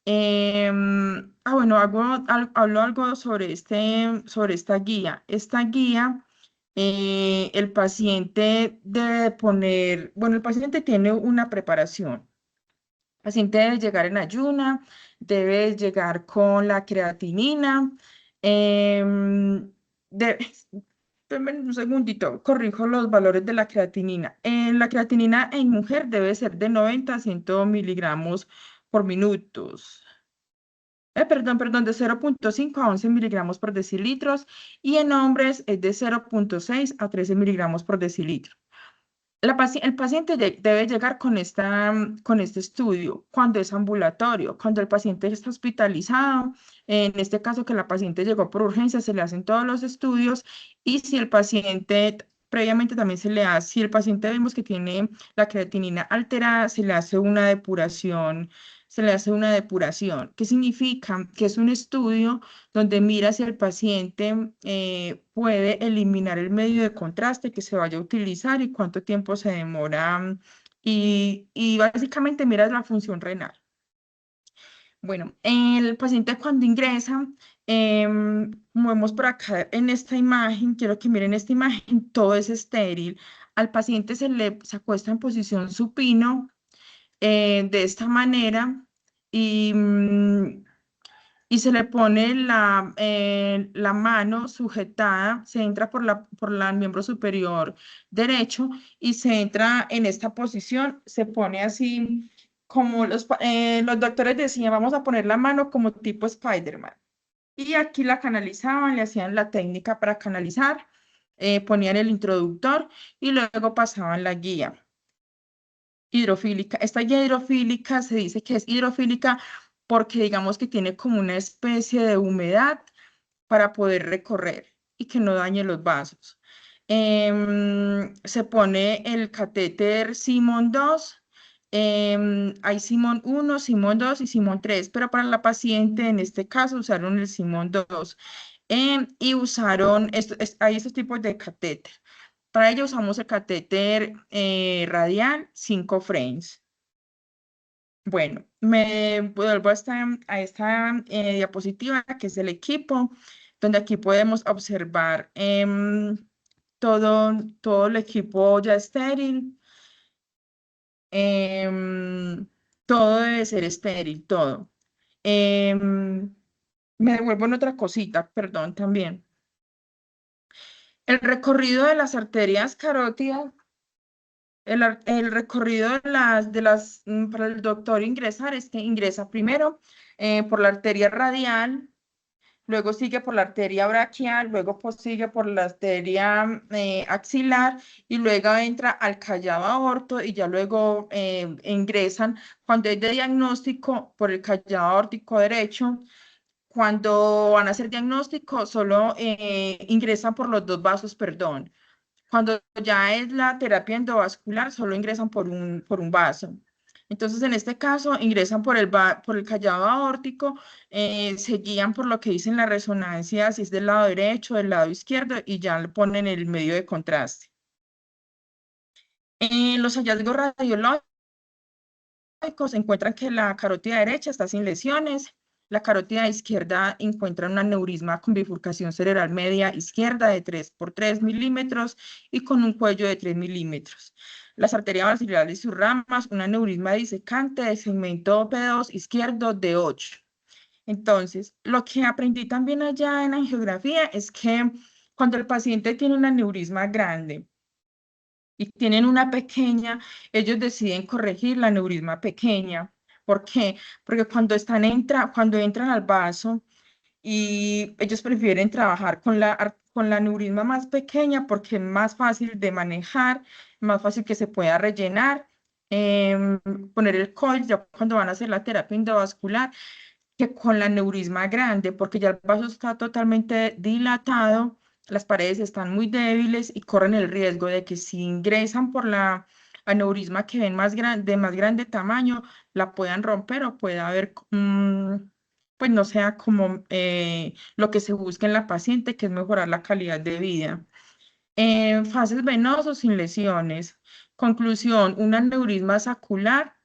Speaker 8: Bueno, hablo algo sobre esta guía. Esta guía, el paciente debe poner, bueno, el paciente tiene una preparación. El paciente debe llegar en ayuna, debe llegar con la creatinina. Denme un segundito, corrijo los valores de la creatinina. La creatinina en mujer debe ser de 90 a 100 miligramos por minutos. Perdón, de 0.5 a 11 miligramos por decilitros y en hombres es de 0.6 a 13 miligramos por decilitro. El paciente debe llegar con este estudio cuando es ambulatorio, cuando el paciente está hospitalizado. En este caso que la paciente llegó por urgencia, se le hacen todos los estudios y si el paciente, previamente también si el paciente vemos que tiene la creatinina alterada, se le hace una depuración. ¿Qué significa? Que es un estudio donde mira si el paciente puede eliminar el medio de contraste que se vaya a utilizar y cuánto tiempo se demora y básicamente mira la función renal. Bueno, el paciente cuando ingresa, como vemos por acá en esta imagen, quiero que miren esta imagen, todo es estéril. Al paciente se acuesta en posición supino de esta manera y se le pone la mano sujetada, se entra por el miembro superior derecho y se entra en esta posición, se pone así como los doctores decían, vamos a poner la mano como tipo Spider-Man. Y aquí la canalizaban, le hacían la técnica para canalizar, ponían el introductor y luego pasaban la guía hidrofílica. Esta guía hidrofílica se dice que es hidrofílica porque digamos que tiene como una especie de humedad para poder recorrer y que no dañe los vasos. Se pone el catéter Simon 2, hay Simon 1, Simon 2 y Simon 3, pero para la paciente en este caso usaron el Simon 2 y usaron, hay estos tipos de catéter. Para ello usamos el catéter radial 5 frames. Bueno, me vuelvo a esta diapositiva que es el equipo, donde aquí podemos observar todo el equipo ya estéril. Todo debe ser estéril, todo. Me devuelvo en otra cosita, perdón, también. El recorrido de las arterias carótidas. El recorrido para el doctor ingresar es que ingresa primero por la arteria radial, luego sigue por la arteria braquial, luego sigue por la arteria axilar y luego entra al callado aorto y ya luego ingresan cuando es de diagnóstico por el callado aórtico derecho. Cuando van a hacer diagnóstico, solo ingresan por los dos vasos, perdón. Cuando ya es la terapia endovascular, solo ingresan por un vaso. Entonces, en este caso, ingresan por el callado aórtico, se guían por lo que dicen la resonancia, si es del lado derecho, del lado izquierdo, y ya le ponen el medio de contraste. Los hallazgos radiológicos encuentran que la carótida derecha está sin lesiones, La carótida izquierda encuentra un aneurisma con bifurcación cerebral media izquierda de 3 por 3 milímetros y con un cuello de 3 milímetros. Las arterias basilares y sus ramas, un aneurisma disecante de segmento P2 izquierdo de 8. Entonces, lo que aprendí también allá en angiografía es que cuando el paciente tiene un aneurisma grande y tienen una pequeña, ellos deciden corregir la aneurisma pequeña. ¿Por qué? Porque cuando entran al vaso y ellos prefieren trabajar con la aneurisma más pequeña porque es más fácil de manejar, más fácil que se pueda rellenar, poner el coil ya cuando van a hacer la terapia endovascular que con la aneurisma grande, porque ya el vaso está totalmente dilatado, las paredes están muy débiles y corren el riesgo de que si ingresan por la aneurisma que ven de más grande tamaño, la puedan romper o pueda haber, pues no sea como lo que se busca en la paciente, que es mejorar la calidad de vida. Fases venosos sin lesiones. Conclusión, un aneurisma sacular,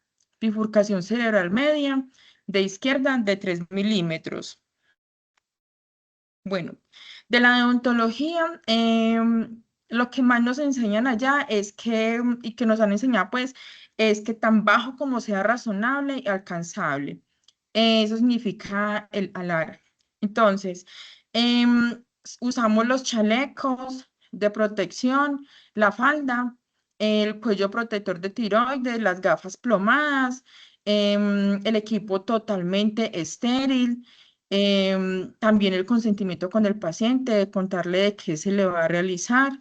Speaker 8: bifurcación cerebral media, de izquierda de 3 milímetros. Bueno, de la odontología, lo que más nos enseñan allá es que, y que nos han enseñado, pues, es que tan bajo como sea razonable y alcanzable. Eso significa el alar. Entonces, usamos los chalecos de protección, la falda, el cuello protector de tiroides, las gafas plomadas, el equipo totalmente estéril, también el consentimiento con el paciente, de contarle de qué se le va a realizar,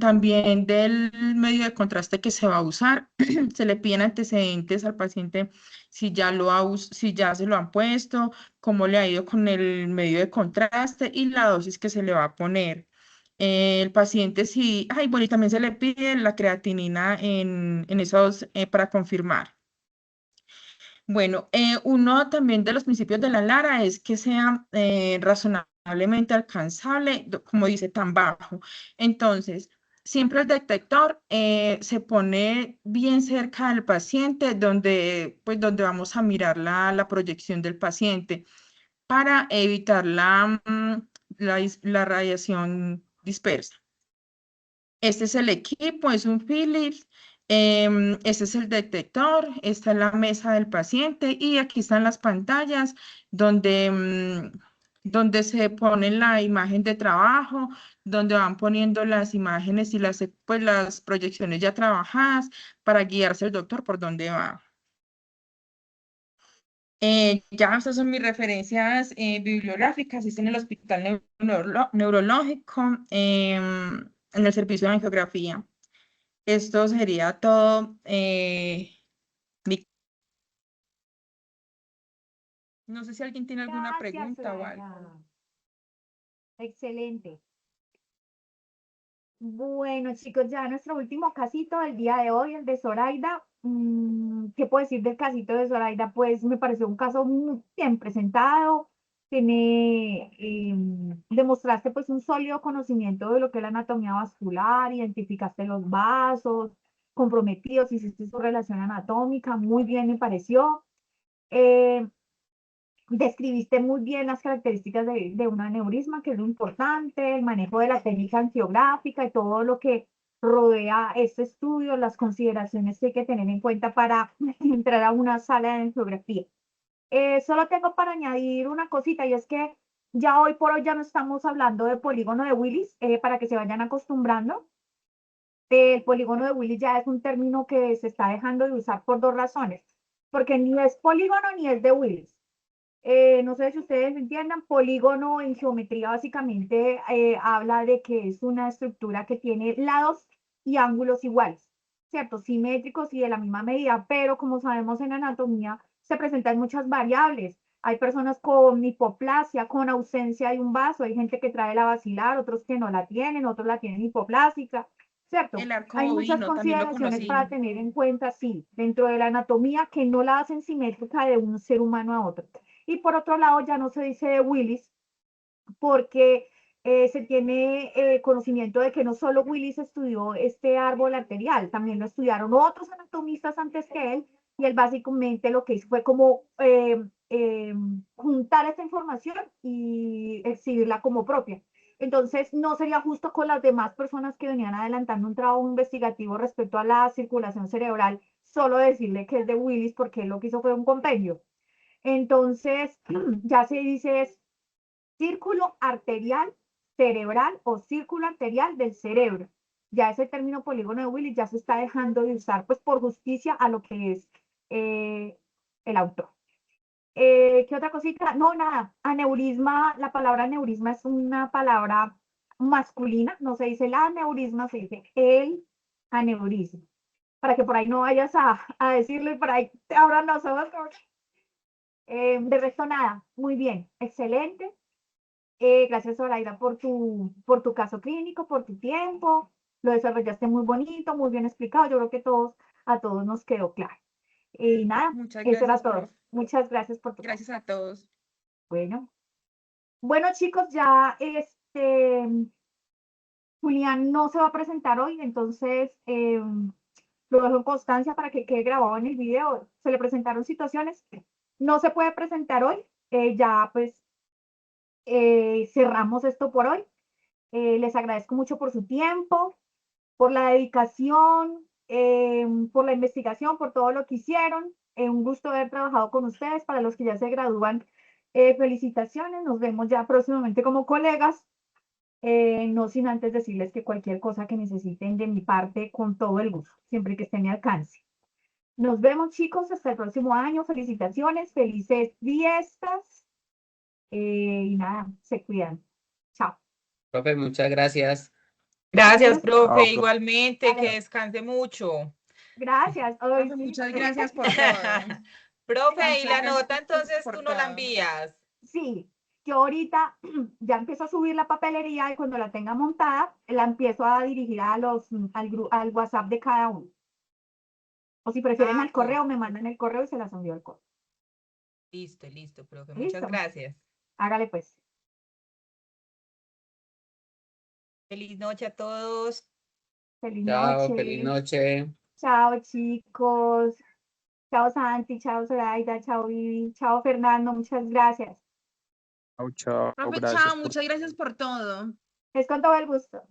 Speaker 8: también del medio de contraste que se va a usar, se le piden antecedentes al paciente si ya se lo han puesto, cómo le ha ido con el medio de contraste y la dosis que se le va a poner. El paciente sí, ay, bueno, y también se le pide la creatinina en esos, para confirmar. Bueno, uno también de los principios de la Lara es que sea razonablemente alcanzable, como dice, tan bajo. Entonces, siempre el detector se pone bien cerca del paciente, donde vamos a mirar la proyección del paciente para evitar la radiación dispersa. Este es el equipo, es un Philips, este es el detector, esta es la mesa del paciente y aquí están las pantallas donde se pone la imagen de trabajo, donde van poniendo las imágenes y pues, las proyecciones ya trabajadas para guiarse el doctor por dónde va. Ya estas son mis referencias bibliográficas, hice en el Hospital Neurológico, en el servicio de angiografía. Esto sería todo. No sé si alguien tiene alguna
Speaker 2: Gracias,
Speaker 8: pregunta o algo.
Speaker 2: Soraya. Excelente. Bueno, chicos, ya nuestro último casito del día de hoy, el de Zoraida. ¿Qué puedo decir del casito de Zoraida? Pues me pareció un caso muy bien presentado. Demostraste pues un sólido conocimiento de lo que es la anatomía vascular, identificaste los vasos comprometidos, hiciste su relación anatómica, muy bien me pareció. Eh, Describiste muy bien las características de un aneurisma, que es lo importante, el manejo de la técnica angiográfica y todo lo que rodea este estudio, las consideraciones que hay que tener en cuenta para entrar a una sala de angiografía. Solo tengo para añadir una cosita y es que ya hoy por hoy ya no estamos hablando de polígono de Willis, para que se vayan acostumbrando. El polígono de Willis ya es un término que se está dejando de usar por dos razones, porque ni es polígono ni es de Willis. No sé si ustedes entiendan, polígono en geometría básicamente habla de que es una estructura que tiene lados y ángulos iguales, ¿cierto? Simétricos y de la misma medida, pero como sabemos en anatomía se presentan muchas variables. Hay personas con hipoplasia, con ausencia de un vaso, hay gente que trae la basilar, otros que no la tienen, otros la tienen hipoplásica, ¿cierto?
Speaker 8: El arco
Speaker 2: Hay muchas
Speaker 8: bovino, también lo
Speaker 2: consideraciones
Speaker 8: conocí.
Speaker 2: para tener en cuenta, sí, dentro de la anatomía que no la hacen simétrica de un ser humano a otro. Y por otro lado, ya no se dice de Willis, porque se tiene conocimiento de que no solo Willis estudió este árbol arterial, también lo estudiaron otros anatomistas antes que él, y él básicamente lo que hizo fue como juntar esta información y exhibirla como propia. Entonces, no sería justo con las demás personas que venían adelantando un trabajo investigativo respecto a la circulación cerebral, solo decirle que es de Willis porque él lo que hizo fue un compendio. Entonces, ya se dice es círculo arterial cerebral o círculo arterial del cerebro. Ya ese término polígono de Willis ya se está dejando de usar, pues por justicia a lo que es el autor. ¿Qué otra cosita? No, nada. Aneurisma, la palabra aneurisma es una palabra masculina, no se dice la aneurisma, se dice el aneurisma. Para que por ahí no vayas a decirlo y por ahí te abran los ojos. De resto, nada. Muy bien, excelente. Gracias, Zoraida, por tu caso clínico, por tu tiempo. Lo desarrollaste muy bonito, muy bien explicado. Yo creo que a todos nos quedó claro. Y nada,
Speaker 8: Muchas
Speaker 2: eso era
Speaker 8: gracias,
Speaker 2: todo.
Speaker 8: profe.
Speaker 2: Muchas gracias por tu caso.
Speaker 8: Gracias a todos.
Speaker 2: Bueno, chicos, ya Julián no se va a presentar hoy, entonces lo dejo en constancia para que quede grabado en el video. Se le presentaron situaciones. No se puede presentar hoy. Ya pues cerramos esto por hoy. Les agradezco mucho por su tiempo, por la dedicación, por la investigación, por todo lo que hicieron. Un gusto haber trabajado con ustedes. Para los que ya se gradúan, felicitaciones. Nos vemos ya próximamente como colegas. No sin antes decirles que cualquier cosa que necesiten de mi parte, con todo el gusto, siempre que esté a mi alcance. Nos vemos, chicos, hasta el próximo año. Felicitaciones, felices fiestas. Y nada, se cuidan. Chao.
Speaker 7: Profe, muchas gracias.
Speaker 8: Gracias, profe.
Speaker 5: profe.
Speaker 8: Igualmente,
Speaker 2: Vale.
Speaker 8: que descanse mucho.
Speaker 2: Gracias. Ay,
Speaker 8: Profe,
Speaker 2: sí,
Speaker 8: muchas
Speaker 2: porque-
Speaker 8: gracias por todo.
Speaker 3: Profe, y la
Speaker 8: Muchas
Speaker 3: nota
Speaker 8: gracias
Speaker 3: entonces
Speaker 8: por
Speaker 3: tú no la
Speaker 8: todo.
Speaker 3: envías.
Speaker 2: Sí, yo ahorita ya empiezo a subir la papelería y cuando la tenga montada, la empiezo a dirigir al WhatsApp de cada uno. O si prefieren al correo, me mandan el correo y se las envío al correo.
Speaker 3: Listo, listo, profe.
Speaker 2: ¿Listo?
Speaker 3: Muchas gracias.
Speaker 2: Hágale pues.
Speaker 3: Feliz noche a todos.
Speaker 2: Feliz
Speaker 7: Chao, feliz
Speaker 2: noche.
Speaker 7: noche.
Speaker 2: Chao, chicos. Chao, Santi. Chao, Zoraida. Chao, Vivi. Chao, Fernando. Muchas gracias.
Speaker 5: Chao, chao.
Speaker 8: Profe,
Speaker 5: Gracias
Speaker 8: chao,
Speaker 5: por
Speaker 8: muchas gracias por todo.
Speaker 2: Es con todo el gusto.